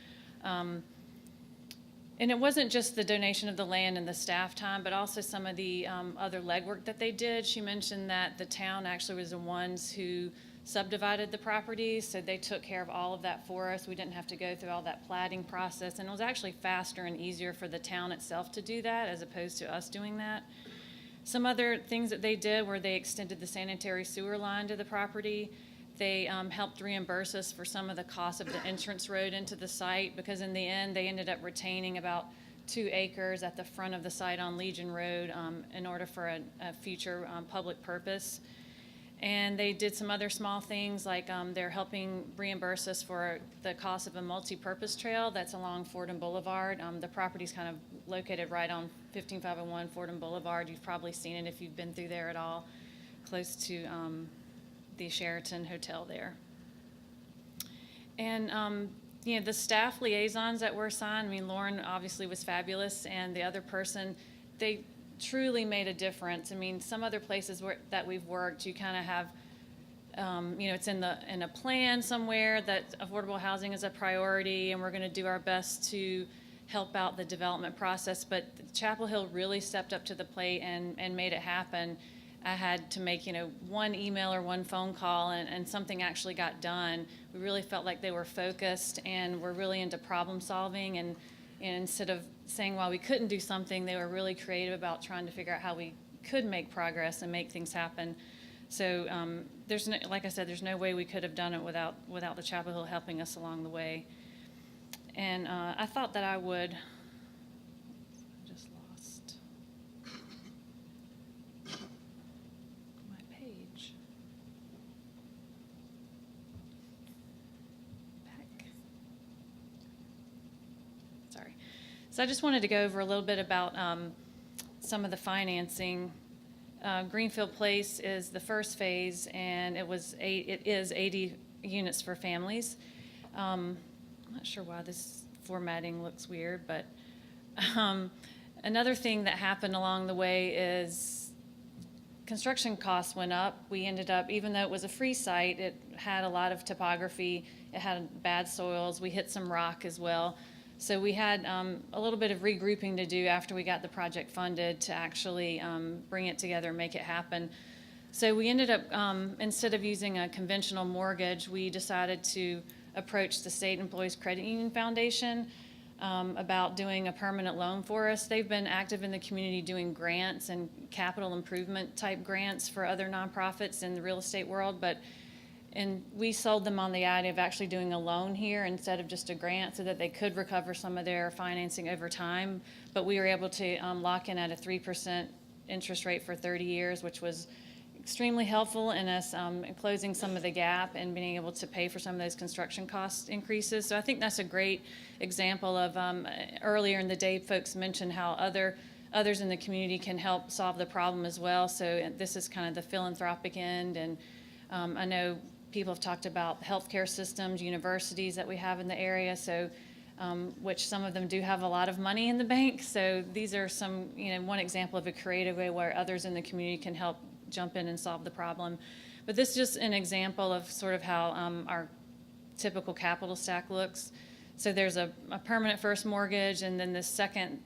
Speaker 8: And it wasn't just the donation of the land and the staff time, but also some of the other legwork that they did. She mentioned that the town actually was the ones who subdivided the property, so they took care of all of that for us. We didn't have to go through all that platting process, and it was actually faster and easier for the town itself to do that as opposed to us doing that. Some other things that they did were they extended the sanitary sewer line to the property. They helped reimburse us for some of the cost of the entrance road into the site, because in the end, they ended up retaining about 2 acres at the front of the site on Legion Road in order for a future public purpose. And they did some other small things, like they're helping reimburse us for the cost of a multi-purpose trail that's along Fordham Boulevard. The property's kind of located right on 15501 Fordham Boulevard. You've probably seen it if you've been through there at all, close to the Sheraton Hotel there. And you know, the staff liaisons that were assigned, I mean, Lauren obviously was fabulous, and the other person, they truly made a difference. I mean, some other places that we've worked, you kind of have, you know, it's in a plan somewhere that affordable housing is a priority, and we're going to do our best to help out the development process. But Chapel Hill really stepped up to the plate and made it happen. I had to make, you know, one email or one phone call, and something actually got done. We really felt like they were focused and were really into problem solving, and instead of saying why we couldn't do something, they were really creative about trying to figure out how we could make progress and make things happen. So there's no, like I said, there's no way we could have done it without the Chapel Hill helping us along the way. And I thought that I would, just lost my page. Back. Sorry. So I just wanted to go over a little bit about some of the financing. Greenfield Place is the first phase, and it is 80 units for families. I'm not sure why this formatting looks weird, but another thing that happened along the way is construction costs went up. We ended up, even though it was a free site, it had a lot of topography, it had bad soils, we hit some rock as well. So we had a little bit of regrouping to do after we got the project funded to actually bring it together and make it happen. So we ended up, instead of using a conventional mortgage, we decided to approach the State Employees Credit Union Foundation about doing a permanent loan for us. They've been active in the community doing grants and capital improvement type grants for other nonprofits in the real estate world, and we sold them on the idea of actually doing a loan here instead of just a grant, so that they could recover some of their financing over time. But we were able to lock in at a 3% interest rate for 30 years, which was extremely helpful in us closing some of the gap and being able to pay for some of those construction cost increases. So I think that's a great example of, earlier in the day, folks mentioned how others in the community can help solve the problem as well. So this is kind of the philanthropic end, and I know people have talked about healthcare systems, universities that we have in the area, so which some of them do have a lot of money in the bank. So these are some, you know, one example of a creative way where others in the community can help jump in and solve the problem. But this is just an example of sort of how our typical capital stack looks. So there's a permanent first mortgage, and then the second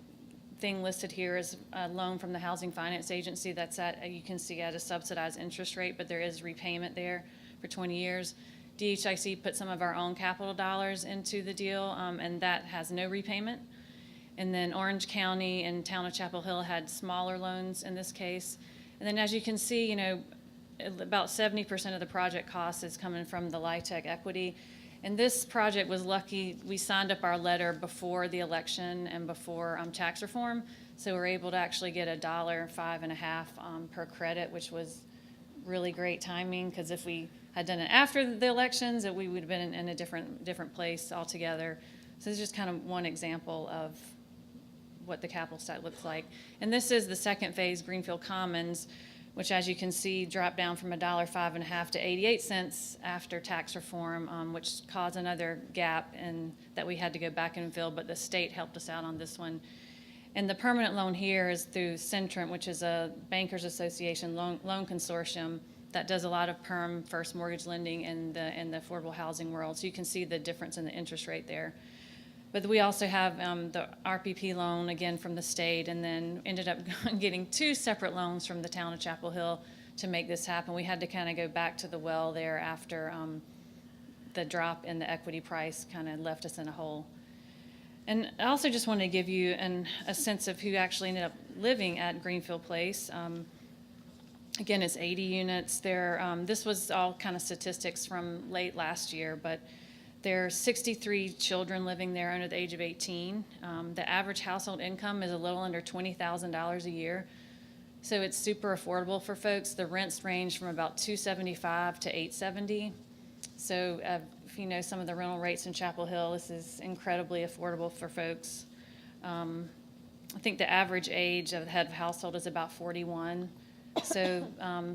Speaker 8: thing listed here is a loan from the Housing Finance Agency that's at, you can see, at a subsidized interest rate, but there is repayment there for 20 years. DHIC put some of our own capital dollars into the deal, and that has no repayment. And then Orange County and Town of Chapel Hill had smaller loans in this case. And then, as you can see, you know, about 70% of the project cost is coming from the LIHTC equity. And this project was lucky, we signed up our letter before the election and before tax reform. So we're able to actually get $1.05 per credit, which was really great timing, because if we had done it after the elections, we would have been in a different place altogether. So this is just kind of one example of what the capital stack looks like. And this is the second phase, Greenfield Commons, which, as you can see, dropped down from $1.05 to 88 cents after tax reform, which caused another gap that we had to go back and fill, but the state helped us out on this one. And the permanent loan here is through Centrant, which is a Bankers Association loan consortium that does a lot of perm first mortgage lending in the affordable housing world. So you can see the difference in the interest rate there. But we also have the RPP loan, again, from the state, and then ended up getting 2 separate loans from the town of Chapel Hill to make this happen. We had to kind of go back to the well there after the drop in the equity price kind of left us in a hole. And I also just wanted to give you a sense of who actually ended up living at Greenfield Place. Again, it's 80 units. This was all kind of statistics from late last year, but there are 63 children living there under the age of 18. The average household income is a little under $20,000 a year. So it's super affordable for folks. The rents range from about $275 to $870. So if you know some of the rental rates in Chapel Hill, this is incredibly affordable for folks. I think the average age of the head of household is about 41. So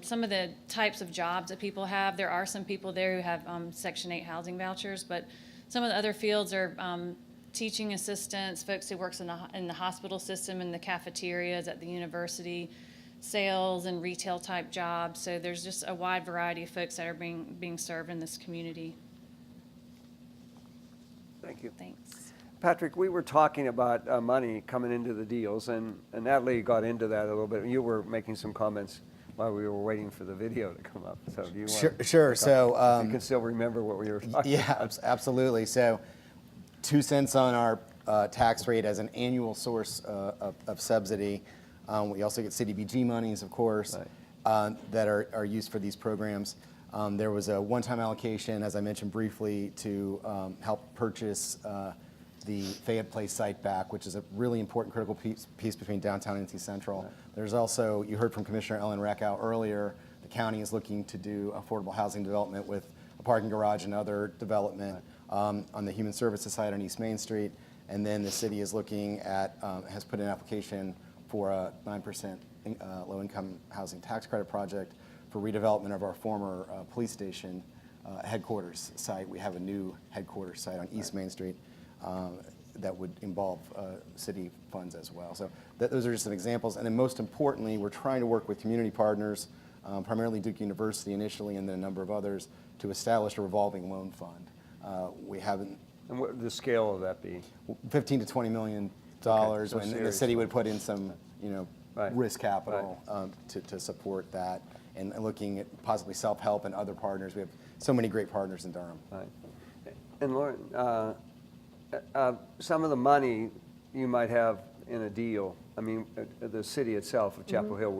Speaker 8: some of the types of jobs that people have, there are some people there who have Section 8 housing vouchers, but some of the other fields are teaching assistants, folks who works in the hospital system, in the cafeterias at the university, sales and retail type jobs. So there's just a wide variety of folks that are being served in this community.
Speaker 3: Thank you.
Speaker 8: Thanks.
Speaker 3: Patrick, we were talking about money coming into the deals, and Natalie got into that a little bit. You were making some comments while we were waiting for the video to come up. So do you want
Speaker 4: Sure. So
Speaker 3: you can still remember what we were talking
Speaker 4: yeah,
Speaker 3: about?
Speaker 4: absolutely. So 2 cents on our tax rate as an annual source of subsidy. We also get CDBG monies, of course, that are used for these programs. There was a one-time allocation, as I mentioned briefly, to help purchase the Fayette Place site back, which is a really important critical piece between downtown and NC Central. Right. There's also, you heard from Commissioner Ellen Reckow earlier, the county is looking to do affordable housing development with a parking garage and other development on the Human Services side on East Main Street. And then the city is looking at, has put in an application for a 9% low-income housing tax credit project for redevelopment of our former police station headquarters site. We have a new headquarters site on East Main Street. That would involve city funds as well. So those are just some examples. And then most importantly, we're trying to work with community partners, primarily Duke University initially, and then a number of others, to establish a revolving loan fund. We haven't.
Speaker 3: And what would the scale of that be?
Speaker 4: $15 to $20 million,
Speaker 3: Okay, so
Speaker 4: and the
Speaker 3: serious.
Speaker 4: city would put in some,
Speaker 3: Right.
Speaker 4: risk capital to support that, and looking at possibly self-help and other partners. We have so many great partners in Durham.
Speaker 3: Right. And Lauren, some of the money you might have in a deal, I mean, the city itself of Chapel Hill,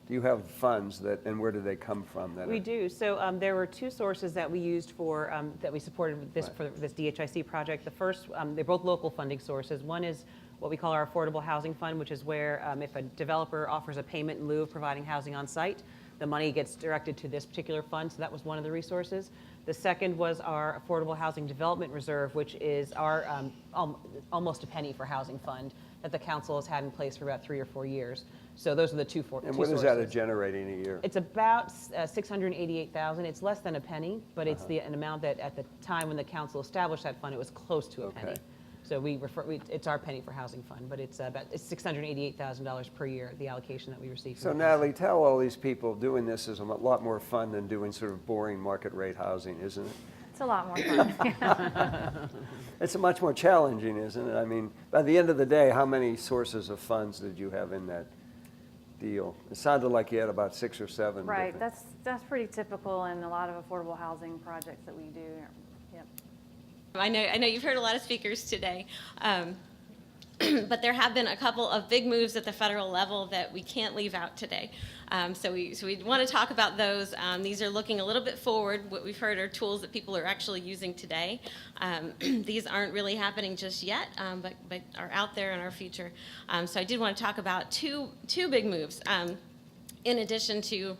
Speaker 3: do you have funds and where do they come from?
Speaker 9: We do. So there were 2 sources that we used for, that we supported with this, for this DHIC project. The first, they're both local funding sources. One is what we call our Affordable Housing Fund, which is where if a developer offers a payment in lieu of providing housing on site, the money gets directed to this particular fund. So that was one of the resources. The second was our Affordable Housing Development Reserve, which is our almost a penny for housing fund that the council has had in place for about 3 or 4 years. So those are the two sources.
Speaker 3: And what is that generating a year?
Speaker 9: It's about $688,000. It's less than a penny, but it's an amount that at the time when the council established that fund, it was close to a penny. So it's our penny for housing fund, but it's $688,000 per year, the allocation that we receive.
Speaker 3: So Natalie, tell all these people doing this is a lot more fun than doing sort of boring market rate housing, isn't it?
Speaker 8: It's a lot more fun.
Speaker 3: It's much more challenging, isn't it? I mean, by the end of the day, how many sources of funds did you have in that deal? It sounded like you had about 6 or 7.
Speaker 10: Right, that's pretty typical in a lot of affordable housing projects that we do. Yep.
Speaker 2: I know you've heard a lot of speakers today. But there have been a couple of big moves at the federal level that we can't leave out today. So we want to talk about those. These are looking a little bit forward. What we've heard are tools that people are actually using today. These aren't really happening just yet, but are out there in our future. So I did want to talk about two big moves. In addition to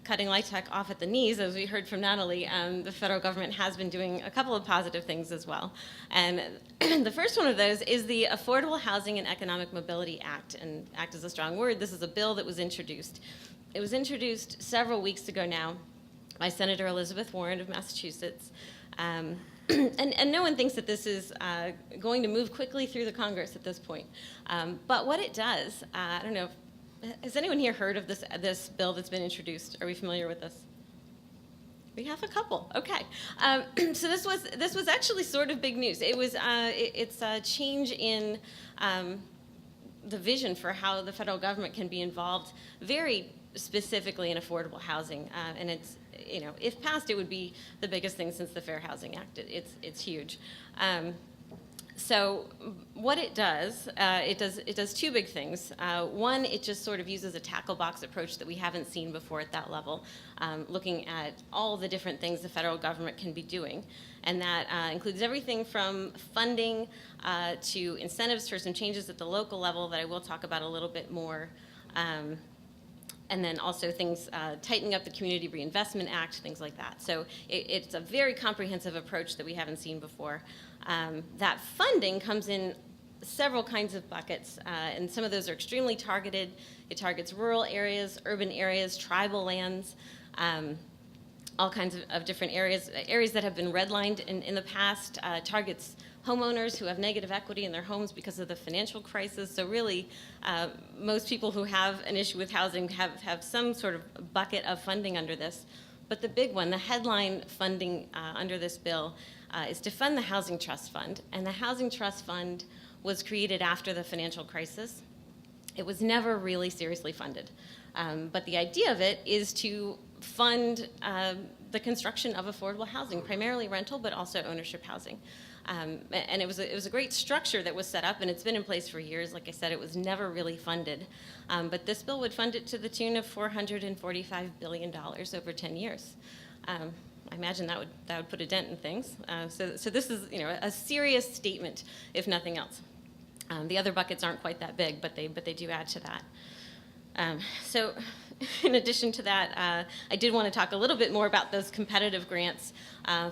Speaker 2: cutting LIHTC off at the knees, as we heard from Natalie, the federal government has been doing a couple of positive things as well. And the first one of those is the Affordable Housing and Economic Mobility Act. And act is a strong word. This is a bill that was introduced. It was introduced several weeks ago now by Senator Elizabeth Warren of Massachusetts. And no one thinks that this is going to move quickly through the Congress at this point. But what it does, I don't know if has anyone here heard of this bill that's been introduced? Are we familiar with this? We have a couple. Okay. So this was actually sort of big news. It was it's a change in the vision for how the federal government can be involved very specifically in affordable housing, and it's, you know, if passed, it would be the biggest thing since the Fair Housing Act. It's huge. So what it does two big things. One, it just sort of uses a tackle box approach that we haven't seen before at that level, looking at all the different things the federal government can be doing. And that includes everything from funding to incentives for some changes at the local level that I will talk about a little bit more. And then also things, tightening up the Community Reinvestment Act, things like that. So it's a very comprehensive approach that we haven't seen before. That funding comes in several kinds of buckets, and some of those are extremely targeted. It targets rural areas, urban areas, tribal lands, all kinds of different areas that have been redlined in the past, targets homeowners who have negative equity in their homes because of the financial crisis. So really, most people who have an issue with housing have some sort of bucket of funding under this. But the big one, the headline funding under this bill, is to fund the Housing Trust Fund. And the Housing Trust Fund was created after the financial crisis. It was never really seriously funded. But the idea of it is to fund the construction of affordable housing, primarily rental, but also ownership housing. And it was a great structure that was set up, and it's been in place for years. Like I said, it was never really funded. But this bill would fund it to the tune of $445 billion over 10 years. I imagine that would put a dent in things. So this is, you know, a serious statement, if nothing else. The other buckets aren't quite that big, but they do add to that. So in addition to that, I did want to talk a little bit more about those competitive grants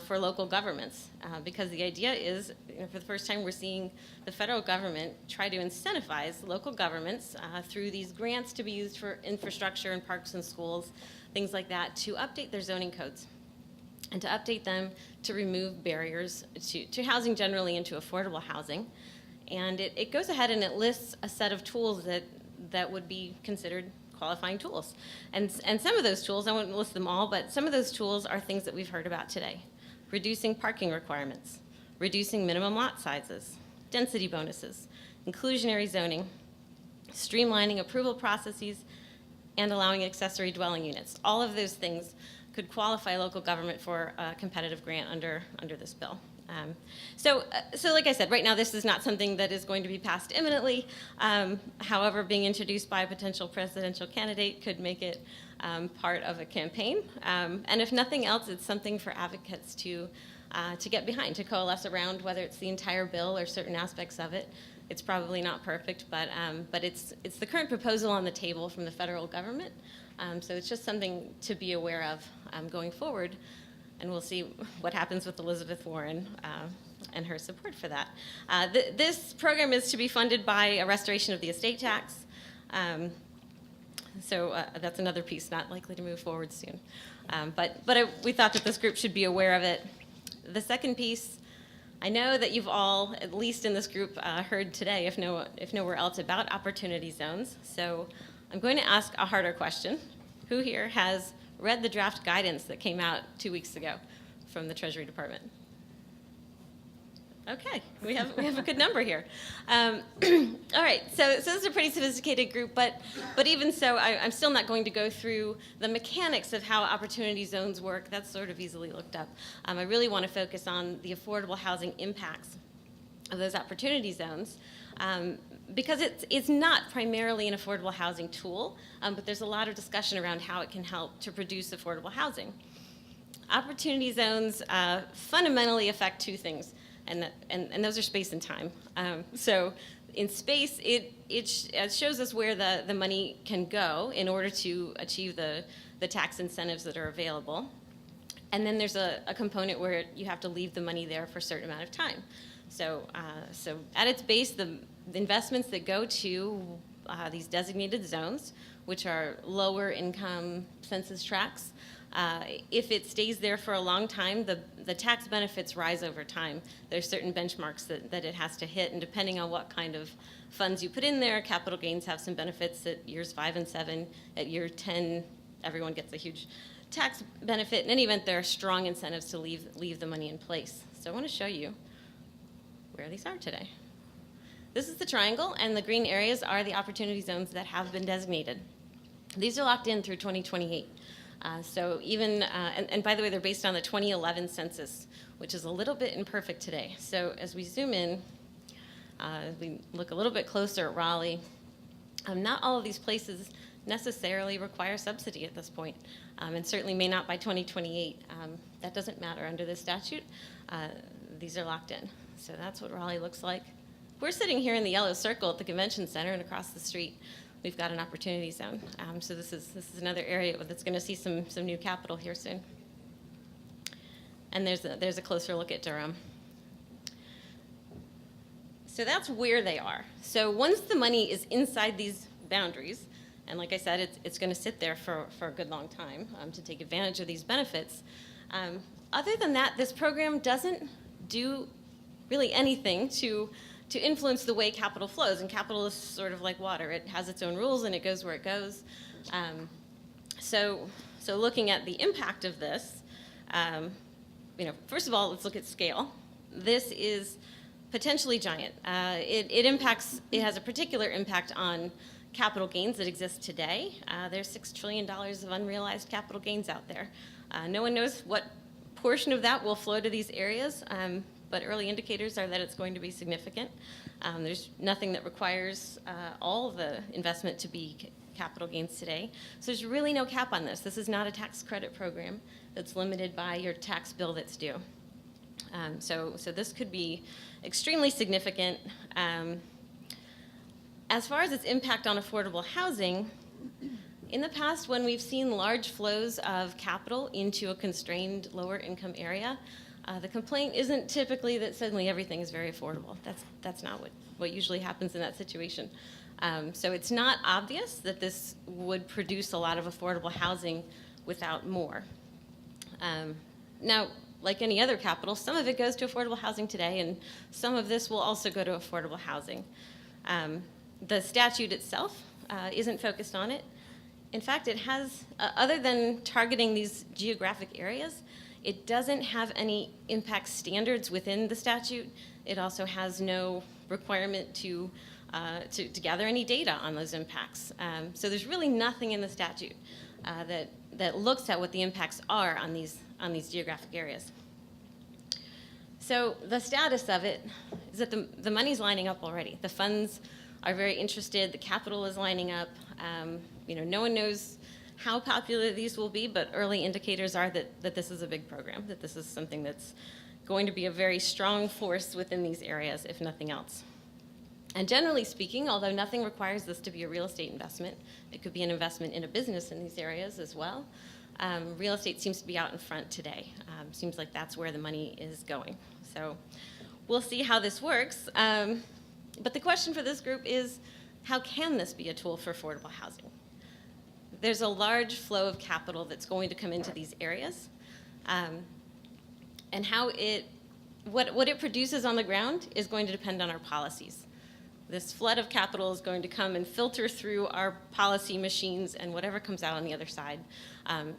Speaker 2: for local governments, because the idea is, you know, for the first time, we're seeing the federal government try to incentivize local governments through these grants to be used for infrastructure and parks and schools, things like that, to update their zoning codes and to update them to remove barriers to housing generally and to affordable housing. And it goes ahead and it lists a set of tools that would be considered qualifying tools. And some of those tools, I won't list them all, but some of those tools are things that we've heard about today. Reducing parking requirements, reducing minimum lot sizes, density bonuses, inclusionary zoning, streamlining approval processes, and allowing accessory dwelling units. All of those things could qualify local government for a competitive grant under this bill. So like I said, right now this is not something that is going to be passed imminently. However, being introduced by a potential presidential candidate could make it part of a campaign. And if nothing else, it's something for advocates to get behind, to coalesce around, whether it's the entire bill or certain aspects of it. It's probably not perfect, but it's the current proposal on the table from the federal government. So it's just something to be aware of going forward. And we'll see what happens with Elizabeth Warren and her support for that. This program is to be funded by a restoration of the estate tax. So that's another piece not likely to move forward soon. But we thought that this group should be aware of it. The second piece, I know that you've all, at least in this group, heard today, if nowhere else, about opportunity zones. So I'm going to ask a harder question. Who here has read the draft guidance that came out 2 weeks ago from the Treasury Department? Okay, we have a good number here. All right, so this is a pretty sophisticated group, but even so, I'm still not going to go through the mechanics of how opportunity zones work. That's sort of easily looked up. I really want to focus on the affordable housing impacts of those opportunity zones, because it's not primarily an affordable housing tool, but there's a lot of discussion around how it can help to produce affordable housing. Opportunity zones fundamentally affect two things, and those are space and time. So in space, it shows us where the money can go in order to achieve the tax incentives that are available. And then there's a component where you have to leave the money there for a certain amount of time. So at its base, the investments that go to these designated zones, which are lower income census tracts, if it stays there for a long time, the tax benefits rise over time. There's certain benchmarks that it has to hit, and depending on what kind of funds you put in there, capital gains have some benefits at years 5 and 7. At year 10, everyone gets a huge tax benefit. In any event, there are strong incentives to leave the money in place. So I want to show you where these are today. This is the triangle, and the green areas are the opportunity zones that have been designated. These are locked in through 2028. So even, and by the way, they're based on the 2011 census, which is a little bit imperfect today. So as we zoom in, we look a little bit closer at Raleigh. Not all of these places necessarily require subsidy at this point, and certainly may not by 2028. That doesn't matter under this statute. These are locked in. So that's what Raleigh looks like. We're sitting here in the yellow circle at the convention center, and across the street, we've got an opportunity zone. So this is another area that's going to see some new capital here soon. And there's a closer look at Durham. So that's where they are. So once the money is inside these boundaries, and like I said, it's going to sit there for a good long time to take advantage of these benefits. Other than that, this program doesn't do really anything to influence the way capital flows. And capital is sort of like water. It has its own rules, and it goes where it goes. So looking at the impact of this, first of all, let's look at scale. This is potentially giant. It has a particular impact on capital gains that exist today. There's $6 trillion of unrealized capital gains out there. No one knows what portion of that will flow to these areas, but early indicators are that it's going to be significant. There's nothing that requires all of the investment to be capital gains today. So there's really no cap on this. This is not a tax credit program that's limited by your tax bill that's due. So this could be extremely significant. As far as its impact on affordable housing, in the past, when we've seen large flows of capital into a constrained lower income area, the complaint isn't typically that suddenly everything is very affordable. That's not what usually happens in that situation. So it's not obvious that this would produce a lot of affordable housing without more. Now, like any other capital, some of it goes to affordable housing today, and some of this will also go to affordable housing. The statute itself isn't focused on it. In fact, it has, other than targeting these geographic areas, it doesn't have any impact standards within the statute. It also has no requirement to gather any data on those impacts. So there's really nothing in the statute that looks at what the impacts are on these geographic areas. So the status of it is that the money's lining up already. The funds are very interested. The capital is lining up. No one knows how popular these will be, but early indicators are that this is a big program, that this is something that's going to be a very strong force within these areas, if nothing else. And generally speaking, although nothing requires this to be a real estate investment, it could be an investment in a business in these areas as well. Real estate seems to be out in front today. Seems like that's where the money is going. So we'll see how this works. But the question for this group is, how can this be a tool for affordable housing? There's a large flow of capital that's going to come into these areas. And what it produces on the ground is going to depend on our policies. This flood of capital is going to come and filter through our policy machines, and whatever comes out on the other side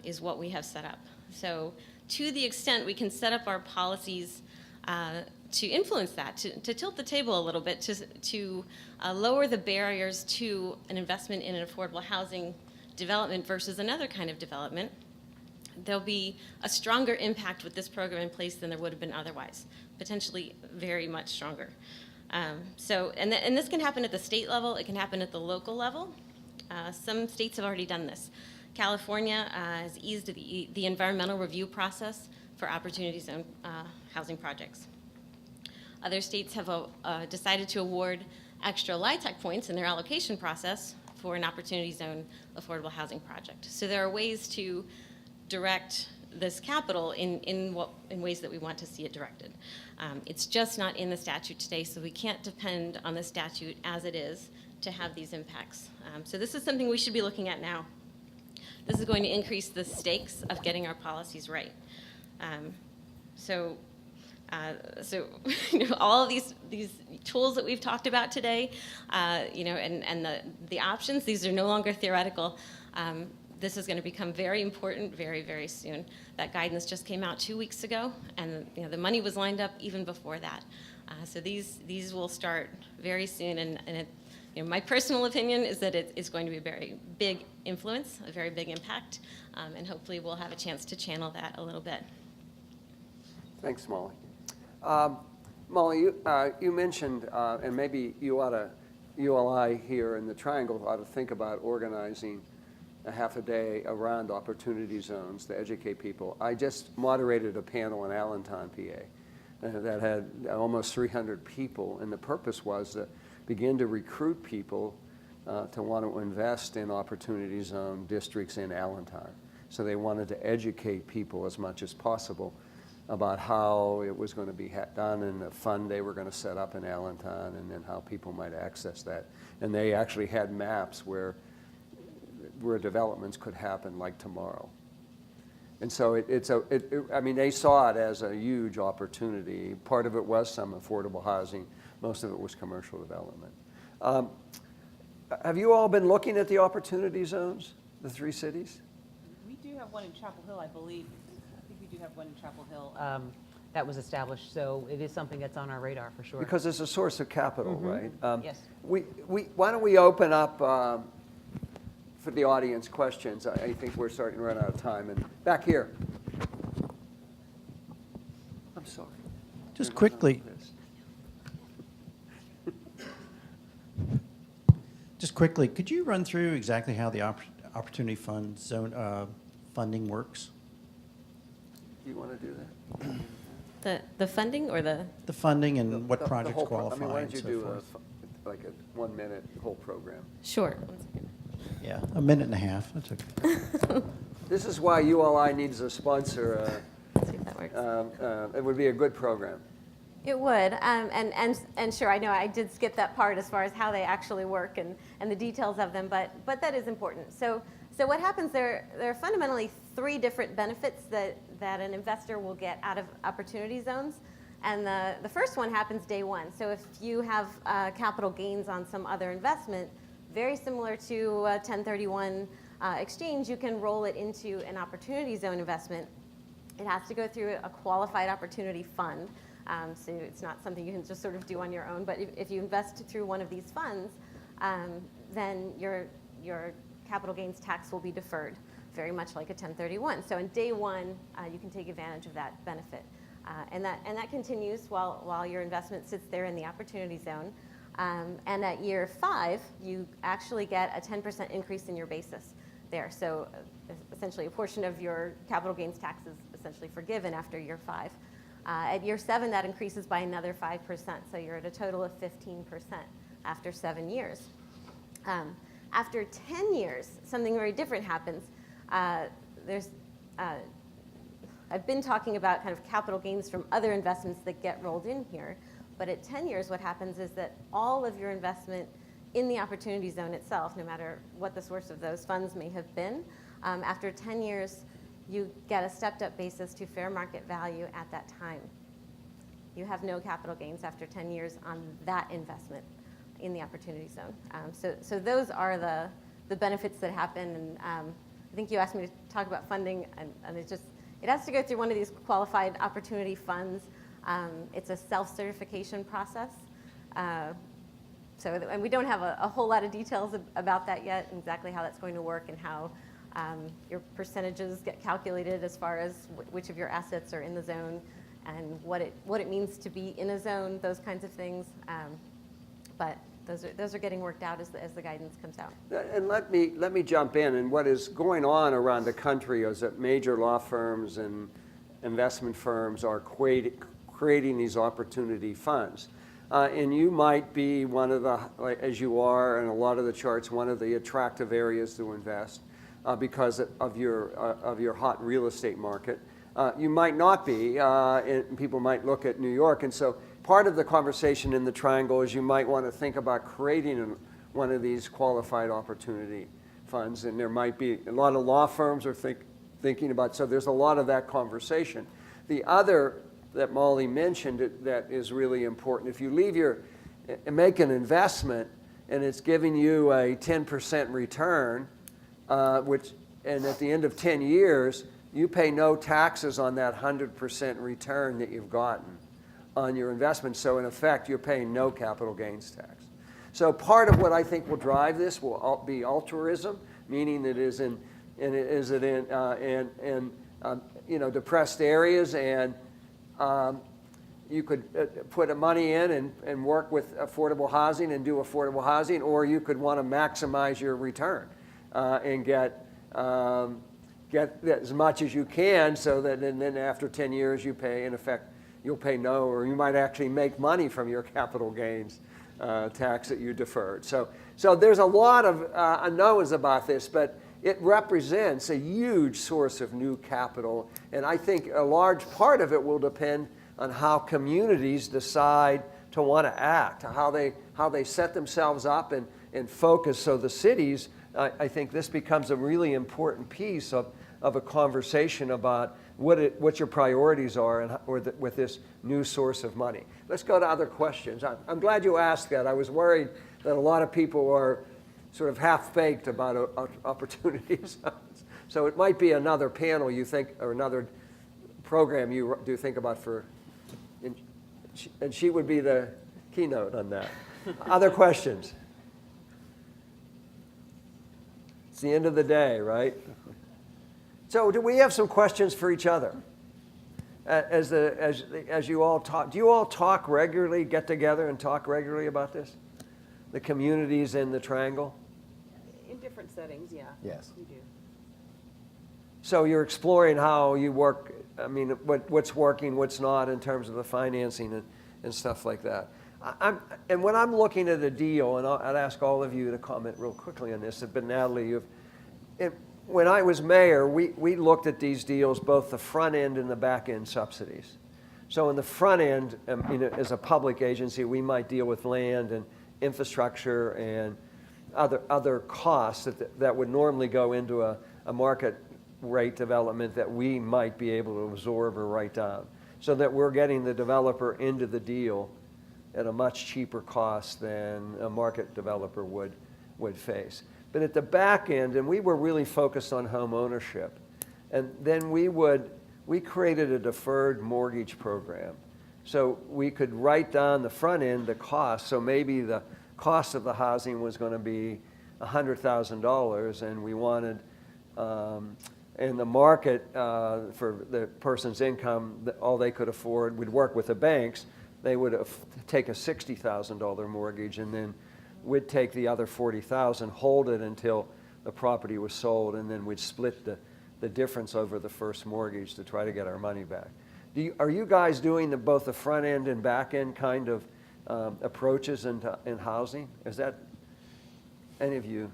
Speaker 2: is what we have set up. So to the extent we can set up our policies to influence that, to tilt the table a little bit, to lower the barriers to an investment in an affordable housing development versus another kind of development, there'll be a stronger impact with this program in place than there would have been otherwise. potentially very much stronger. And this can happen at the state level, it can happen at the local level. Some states have already done this. California has eased the environmental review process for opportunity zone housing projects. Other states have decided to award extra LIHTC points in their allocation process for an opportunity zone affordable housing project. So there are ways to direct this capital in ways that we want to see it directed. It's just not in the statute today, so we can't depend on the statute as it is to have these impacts. So this is something we should be looking at now. This is going to increase the stakes of getting our policies right. So all of these tools that we've talked about today, and the options, these are no longer theoretical. This is going to become very important very, very soon. That guidance just came out 2 weeks ago, and the money was lined up even before that. So these will start very soon, and my personal opinion is that it is going to be a very big influence, a very big impact, and hopefully we'll have a chance to channel that a little bit.
Speaker 3: Thanks, Molly. Molly, you mentioned, and maybe ULI here in the Triangle ought to think about organizing a half a day around opportunity zones to educate people. I just moderated a panel in Allentown, PA, that had almost 300 people, and the purpose was to begin to recruit people to want to invest in opportunity zone districts in Allentown. So they wanted to educate people as much as possible about how it was going to be done and the fund they were going to set up in Allentown, and then how people might access that. And they actually had maps where developments could happen like tomorrow. And so I mean, they saw it as a huge opportunity. Part of it was some affordable housing. Most of it was commercial development. Have you all been looking at the opportunity zones, the 3 cities?
Speaker 9: We do have one in Chapel Hill, I believe. I think we do have one in Chapel Hill that was established, so it is something that's on our radar for sure.
Speaker 3: Because it's a source of capital, right?
Speaker 9: Yes.
Speaker 3: Why don't we open up for the audience questions? I think we're starting to run out of time. And back here. I'm sorry.
Speaker 11: Just quickly, could you run through exactly how the Opportunity Fund zone funding works?
Speaker 3: You want to do that?
Speaker 2: The funding or the?
Speaker 11: The funding and what
Speaker 3: The
Speaker 11: projects
Speaker 3: whole
Speaker 11: qualify
Speaker 3: I mean, why
Speaker 11: and
Speaker 3: don't you
Speaker 11: so
Speaker 3: do
Speaker 11: forth.
Speaker 3: like a 1-minute whole program?
Speaker 2: Sure.
Speaker 11: Yeah, a minute and a half. That's okay.
Speaker 3: This is why ULI needs a sponsor.
Speaker 2: Let's see if that works.
Speaker 3: It would be a good program.
Speaker 2: It would, and sure, I know I did skip that part as far as how they actually work and the details of them, but that is important. So what happens, there are fundamentally 3 different benefits that an investor will get out of opportunity zones. And the first one happens day one. So if you have capital gains on some other investment, very similar to a 1031 exchange, you can roll it into an opportunity zone investment. It has to go through a qualified opportunity fund. So it's not something you can just sort of do on your own. But if you invest through one of these funds, then your capital gains tax will be deferred, very much like a 1031. So in day one, you can take advantage of that benefit. And that continues while your investment sits there in the opportunity zone. And at year 5, you actually get a 10% increase in your basis there. So essentially a portion of your capital gains tax is essentially forgiven after year 5. At year 7, that increases by another 5%, so you're at a total of 15% after 7 years. After 10 years, something very different happens. I've been talking about kind of capital gains from other investments that get rolled in here, but at 10 years, what happens is that all of your investment in the opportunity zone itself, no matter what the source of those funds may have been, after 10 years, you get a stepped-up basis to fair market value at that time. You have no capital gains after 10 years on that investment in the opportunity zone. So those are the benefits that happen. And I think you asked me to talk about funding, and it has to go through one of these qualified opportunity funds. It's a self-certification process. And we don't have a whole lot of details about that yet, exactly how that's going to work and how your percentages get calculated as far as which of your assets are in the zone and what it means to be in a zone, those kinds of things. But those are getting worked out as the guidance comes out.
Speaker 3: And let me jump in. And what is going on around the country is that major law firms and investment firms are creating these opportunity funds. And you might be one of the, as you are in a lot of the charts, one of the attractive areas to invest because of your hot real estate market. You might not be, and people might look at New York. And so part of the conversation in the triangle is you might want to think about creating one of these qualified opportunity funds. And there might be a lot of law firms are thinking about, so there's a lot of that conversation. The other that Molly mentioned that is really important, if you make an investment and it's giving you a 10% return, and at the end of 10 years, you pay no taxes on that 100% return that you've gotten on your investment. So in effect, you're paying no capital gains tax. So part of what I think will drive this will be altruism, meaning that depressed areas, and you could put money in and work with affordable housing and do affordable housing, or you could want to maximize your return and get as much as you can, so that and then after 10 years you pay, in effect, you'll pay no, or you might actually make money from your capital gains tax that you deferred. So there's a lot of unknowns about this, but it represents a huge source of new capital, and I think a large part of it will depend on how communities decide to want to act, how they set themselves up and focus. So the cities, I think this becomes a really important piece of a conversation about what your priorities are with this new source of money. Let's go to other questions. I'm glad you asked that. I was worried that a lot of people are sort of half-baked about opportunities. So it might be another panel you think, or another program you do think about and she would be the keynote on that. Other questions? It's the end of the day, right? So do we have some questions for each other? As you all talk, do you all talk regularly, get together and talk regularly about this? The communities in the triangle?
Speaker 9: In different settings, yeah.
Speaker 4: Yes.
Speaker 9: We do.
Speaker 3: So you're exploring how you work, I mean, what's working, what's not in terms of the financing and stuff like that. And when I'm looking at a deal, and I'd ask all of you to comment real quickly on this, but Natalie, when I was mayor, we looked at these deals, both the front end and the back end subsidies. So in the front end, as a public agency, we might deal with land and infrastructure and other costs that would normally go into a market rate development that we might be able to absorb or write down, so that we're getting the developer into the deal at a much cheaper cost than a market developer would face. But at the back end, and we were really focused on home ownership, and then we created a deferred mortgage program. So we could write down the front end, the cost, so maybe the cost of the housing was going to be $100,000, and we wanted, and the market for the person's income, all they could afford, would work with the banks. They would take a $60,000 mortgage, and then we'd take the other $40,000, hold it until the property was sold, and then we'd split the difference over the first mortgage to try to get our money back. Are you guys doing both the front end and back end kind of approaches in housing? Is that any of you?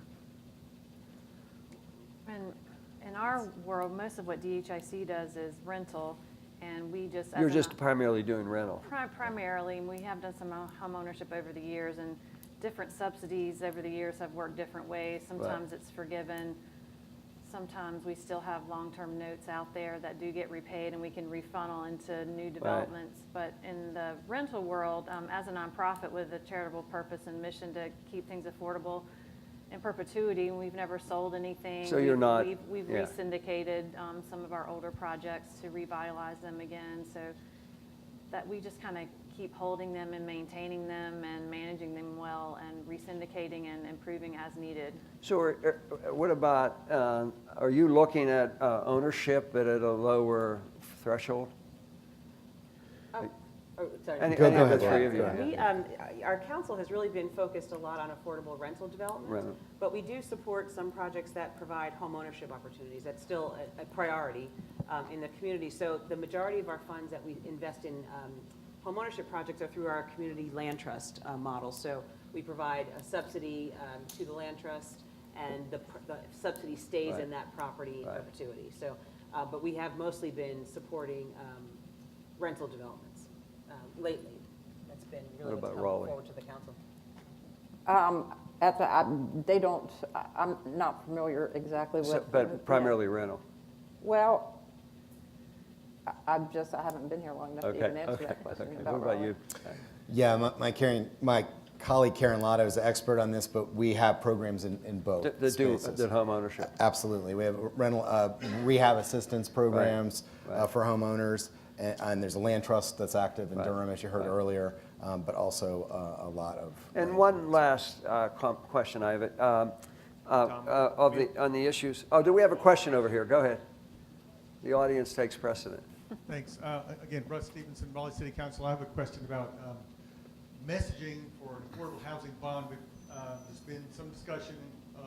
Speaker 10: In our world, most of what DHIC does is rental, and we just...
Speaker 3: You're just primarily doing rental.
Speaker 10: Primarily, and we have done some home ownership over the years, and different subsidies over the years have worked different ways. Sometimes it's forgiven. Sometimes we still have long-term notes out there that do get repaid, and we can refunnel into new developments. But in the rental world, as a nonprofit with a charitable purpose and mission to keep things affordable in perpetuity, we've never sold anything.
Speaker 3: So you're not...
Speaker 10: We've re-syndicated some of our older projects to revitalize them again, so that we just kind of keep holding them and maintaining them and managing them well and re-syndicating and improving as needed.
Speaker 3: So what about, are you looking at ownership but at a lower threshold?
Speaker 9: Oh, sorry.
Speaker 3: Any
Speaker 4: Go
Speaker 3: of the
Speaker 4: ahead,
Speaker 3: three
Speaker 4: Laura.
Speaker 3: of you.
Speaker 4: Go ahead.
Speaker 9: Our council has really been focused a lot on affordable rental development.
Speaker 3: Rental.
Speaker 9: But we do support some projects that provide homeownership opportunities. That's still a priority in the community. So the majority of our funds that we invest in homeownership projects are through our community land trust model. So we provide a subsidy to the land trust, and the subsidy stays
Speaker 3: Right.
Speaker 9: in that property in
Speaker 3: Right.
Speaker 9: perpetuity. So, but we have mostly been supporting rental developments lately. That's been really
Speaker 3: What
Speaker 9: what's
Speaker 3: about
Speaker 9: coming
Speaker 3: Raleigh?
Speaker 9: forward to the council.
Speaker 5: They don't, I'm not familiar exactly
Speaker 3: So-
Speaker 5: with.
Speaker 3: But primarily rental.
Speaker 5: Well, I haven't been here long enough to
Speaker 3: Okay,
Speaker 5: even answer
Speaker 3: okay,
Speaker 5: that question
Speaker 3: okay.
Speaker 5: about
Speaker 3: What about
Speaker 5: Raleigh.
Speaker 3: you?
Speaker 4: Yeah, my colleague Karen Lotto is the expert on this, but we have programs in both
Speaker 3: That do,
Speaker 4: spaces.
Speaker 3: that home ownership.
Speaker 4: Absolutely. We have rental, rehab assistance programs
Speaker 3: Right.
Speaker 4: for homeowners, and there's a land trust that's active in
Speaker 3: Right.
Speaker 4: Durham, as you heard
Speaker 3: Right.
Speaker 4: earlier, but also a lot of.
Speaker 3: And one last question I have, on the issues. Oh, do we have a question over here? Go ahead. The audience takes precedent.
Speaker 12: Thanks. Again, Russ Stevenson, Raleigh City Council. I have a question about messaging for an affordable housing bond. There's been some discussion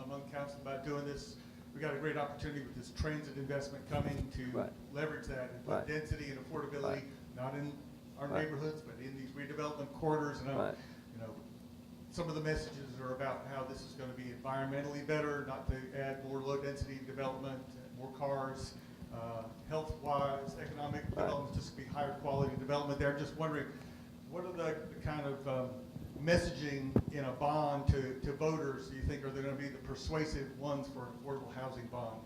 Speaker 12: among council about doing this. We got a great opportunity with this transit investment coming to
Speaker 3: Right.
Speaker 12: leverage that and put
Speaker 3: Right.
Speaker 12: density and affordability,
Speaker 3: Right.
Speaker 12: not in our
Speaker 3: Right.
Speaker 12: neighborhoods, but in these redevelopment corridors. And
Speaker 3: Right.
Speaker 12: some of the messages are about how this is going to be environmentally better, not to add more low-density development, more cars, health-wise, economic development, just to be higher quality development there. I'm just wondering, what are the kind of messaging in a bond to voters do you think are going to be the persuasive ones for an affordable housing bond?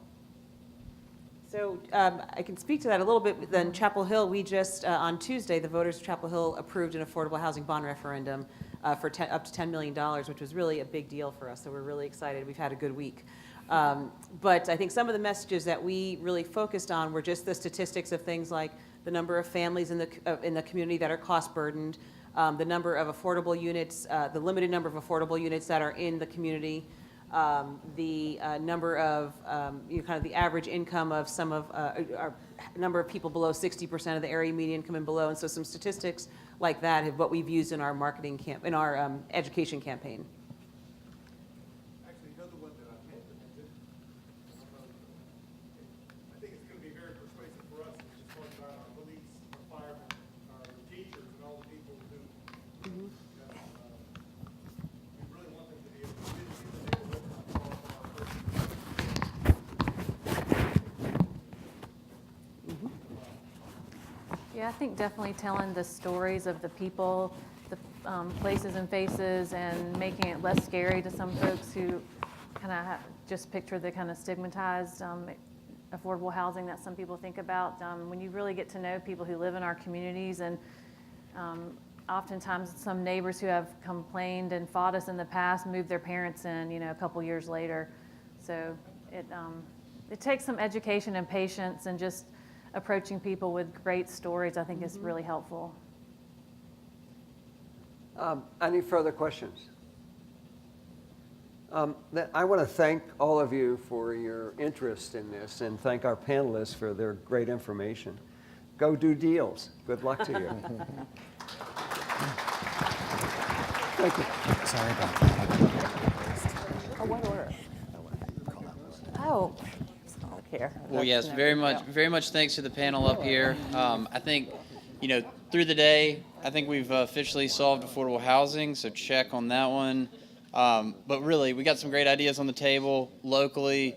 Speaker 9: So I can speak to that a little bit. Then Chapel Hill, we just, on Tuesday, the voters of Chapel Hill approved an affordable housing bond referendum for up to $10 million, which was really a big deal for us. So we're really excited. We've had a good week. But I think some of the messages that we really focused on were just the statistics of things like the number of families in the community that are cost burdened, the number of affordable units, the limited number of affordable units that are in the community, the number of, kind of the average income of some of, our number of people below 60% of the area median come in below. And so some statistics like that have what we've used in our marketing in our education campaign.
Speaker 12: Actually, another one that I can't remember. I think it's going to be very persuasive for us, which is talking about our police, our firemen, our teachers, and all the people who, we really want them to be able to live in the neighborhood and call for our person.
Speaker 10: Yeah, I think definitely telling the stories of the people, the places and faces, and making it less scary to some folks who kind of just picture the kind of stigmatized affordable housing that some people think about. When you really get to know people who live in our communities, and oftentimes some neighbors who have complained and fought us in the past move their parents in, a couple years later. So it takes some education and patience, and just approaching people with great stories, I think, is really helpful.
Speaker 3: Any further questions? I want to thank all of you for your interest in this, and thank our panelists for their great information. Go do deals. Good luck to you. Thank you.
Speaker 4: Sorry about that.
Speaker 5: Oh, what order? Oh, I don't care.
Speaker 1: Well,
Speaker 5: That's
Speaker 1: yes,
Speaker 5: no
Speaker 1: very
Speaker 5: big
Speaker 1: much,
Speaker 5: deal.
Speaker 1: very much thanks to the panel up here. I think, through the day, I think we've officially solved affordable housing, so check on that one. But really, we got some great ideas on the table, locally,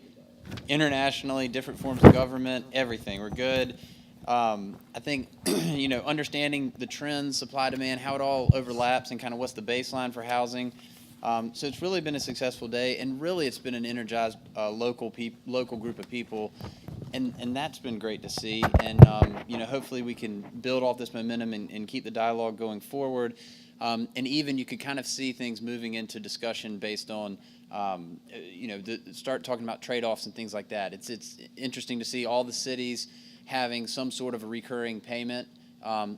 Speaker 1: internationally, different forms of government, everything. We're good. I think, understanding the trends, supply, demand, how it all overlaps, and kind of what's the baseline for housing. So it's really been a successful day, and really it's been an energized local group of people, and that's been great to see. And hopefully we can build off this momentum and keep the dialogue going forward. And even you could kind of see things moving into discussion based on, start talking about trade-offs and things like that. It's interesting to see all the cities having some sort of a recurring payment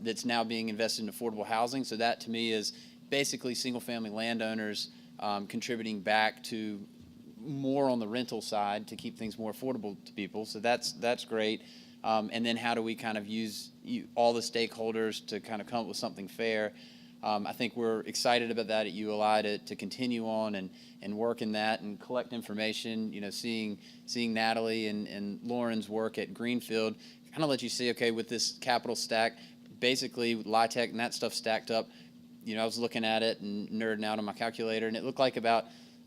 Speaker 1: that's now being invested in affordable housing. So that to me is basically single-family landowners contributing back to more on the rental side to keep things more affordable to people. So that's great. And then how do we kind of use all the stakeholders to kind of come up with something fair? I think we're excited about that at ULI to continue on and work in that and collect information. You know, seeing Natalie and Lauren's work at Greenfield kind of let you see, okay, with this capital stack, basically LIHTC and that stuff stacked up. You know, I was looking at it and nerding out on my calculator, and it looked like about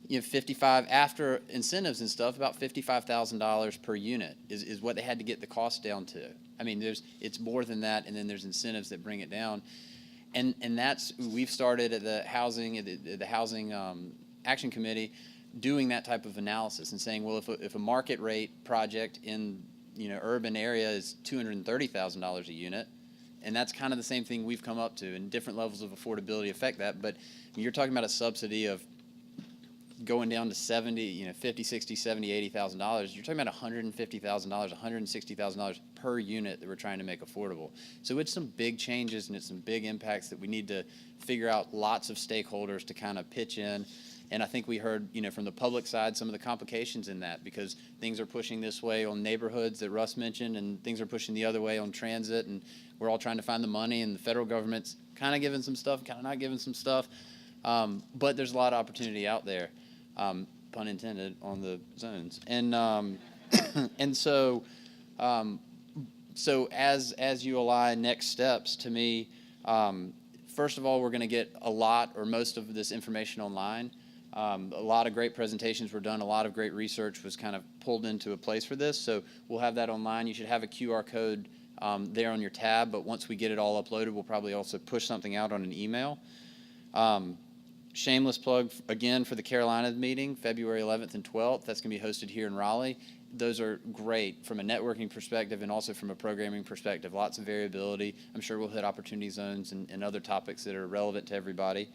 Speaker 1: 55 after incentives and stuff, about $55,000 per unit is what they had to get the cost down to. I mean, it's more than that, and then there's incentives that bring it down. And we've started at the housing action committee doing that type of analysis and saying, well, if a market rate project in urban area is $230,000 a unit, and that's kind of the same thing we've come up to, and different levels of affordability affect that. But you're talking about a subsidy of going down to 70, 50, 60, 70, $80,000. You're talking about $150,000, $160,000 per unit that we're trying to make affordable. So it's some big changes and it's some big impacts that we need to figure out lots of stakeholders to kind of pitch in. And I think we heard, from the public side, some of the complications in that, because things are pushing this way on neighborhoods that Russ mentioned, and things are pushing the other way on transit, and we're all trying to find the money, and the federal government's kind of giving some stuff, kind of not giving some stuff. But there's a lot of opportunity out there, pun intended, on the zones. And and so as ULI next steps, to me, first of all, we're going to get a lot or most of this information online. A lot of great presentations were done. A lot of great research was kind of pulled into a place for this. So we'll have that online. You should have a QR code there on your tab. But once we get it all uploaded, we'll probably also push something out on an email. Shameless plug, again, for the Carolina meeting, February 11th and 12th. That's going to be hosted here in Raleigh. Those are great from a networking perspective and also from a programming perspective. Lots of variability. I'm sure we'll hit opportunity zones and other topics that are relevant to everybody.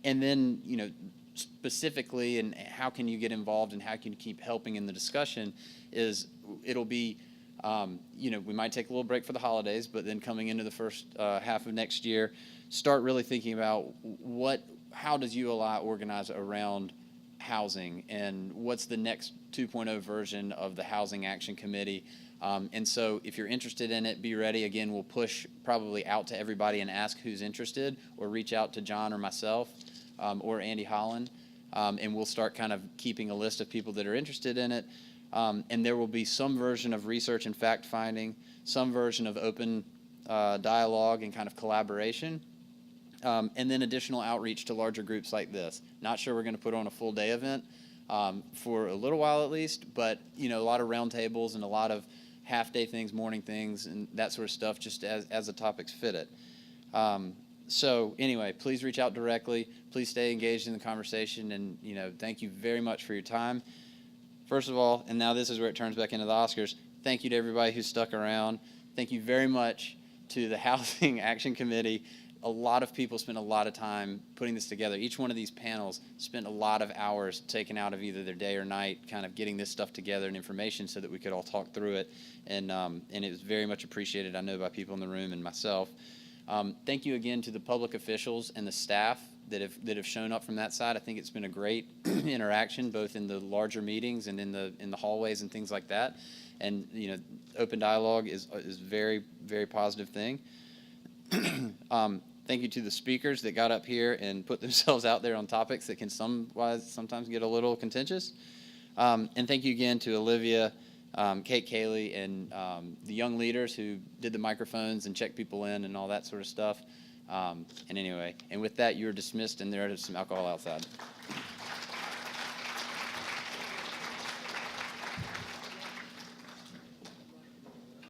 Speaker 1: And then, specifically, and how can you get involved and how can you keep helping in the discussion is it'll be, we might take a little break for the holidays, but then coming into the first half of next year, start really thinking about how does ULI organize around housing and what's the next 2.0 version of the Housing Action Committee. And so if you're interested in it, be ready. Again, we'll push probably out to everybody and ask who's interested, or reach out to John or myself or Andy Holland, and we'll start kind of keeping a list of people that are interested in it. And there will be some version of research and fact-finding, some version of open dialogue and kind of collaboration, and then additional outreach to larger groups like this. Not sure we're going to put on a full-day event for a little while at least, but a lot of roundtables and a lot of half-day things, morning things, and that sort of stuff, just as the topics fit it. So anyway, please reach out directly. Please stay engaged in the conversation, and thank you very much for your time. First of all, and now this is where it turns back into the Oscars, thank you to everybody who stuck around. Thank you very much to the Housing Action Committee. A lot of people spent a lot of time putting this together. Each one of these panels spent a lot of hours taken out of either their day or night, kind of getting this stuff together and information so that we could all talk through it. And it was very much appreciated, I know, by people in the room and myself. Thank you again to the public officials and the staff that have shown up from that side. I think it's been a great interaction, both in the larger meetings and in the hallways and things like that. And open dialogue is a very, very positive thing. Thank you to the speakers that got up here and put themselves out there on topics that can sometimes get a little contentious. And thank you again to Olivia, Kate Cayley, and the young leaders who did the microphones and checked people in and all that sort of stuff. And anyway, and with that, you're dismissed, and there is some alcohol outside.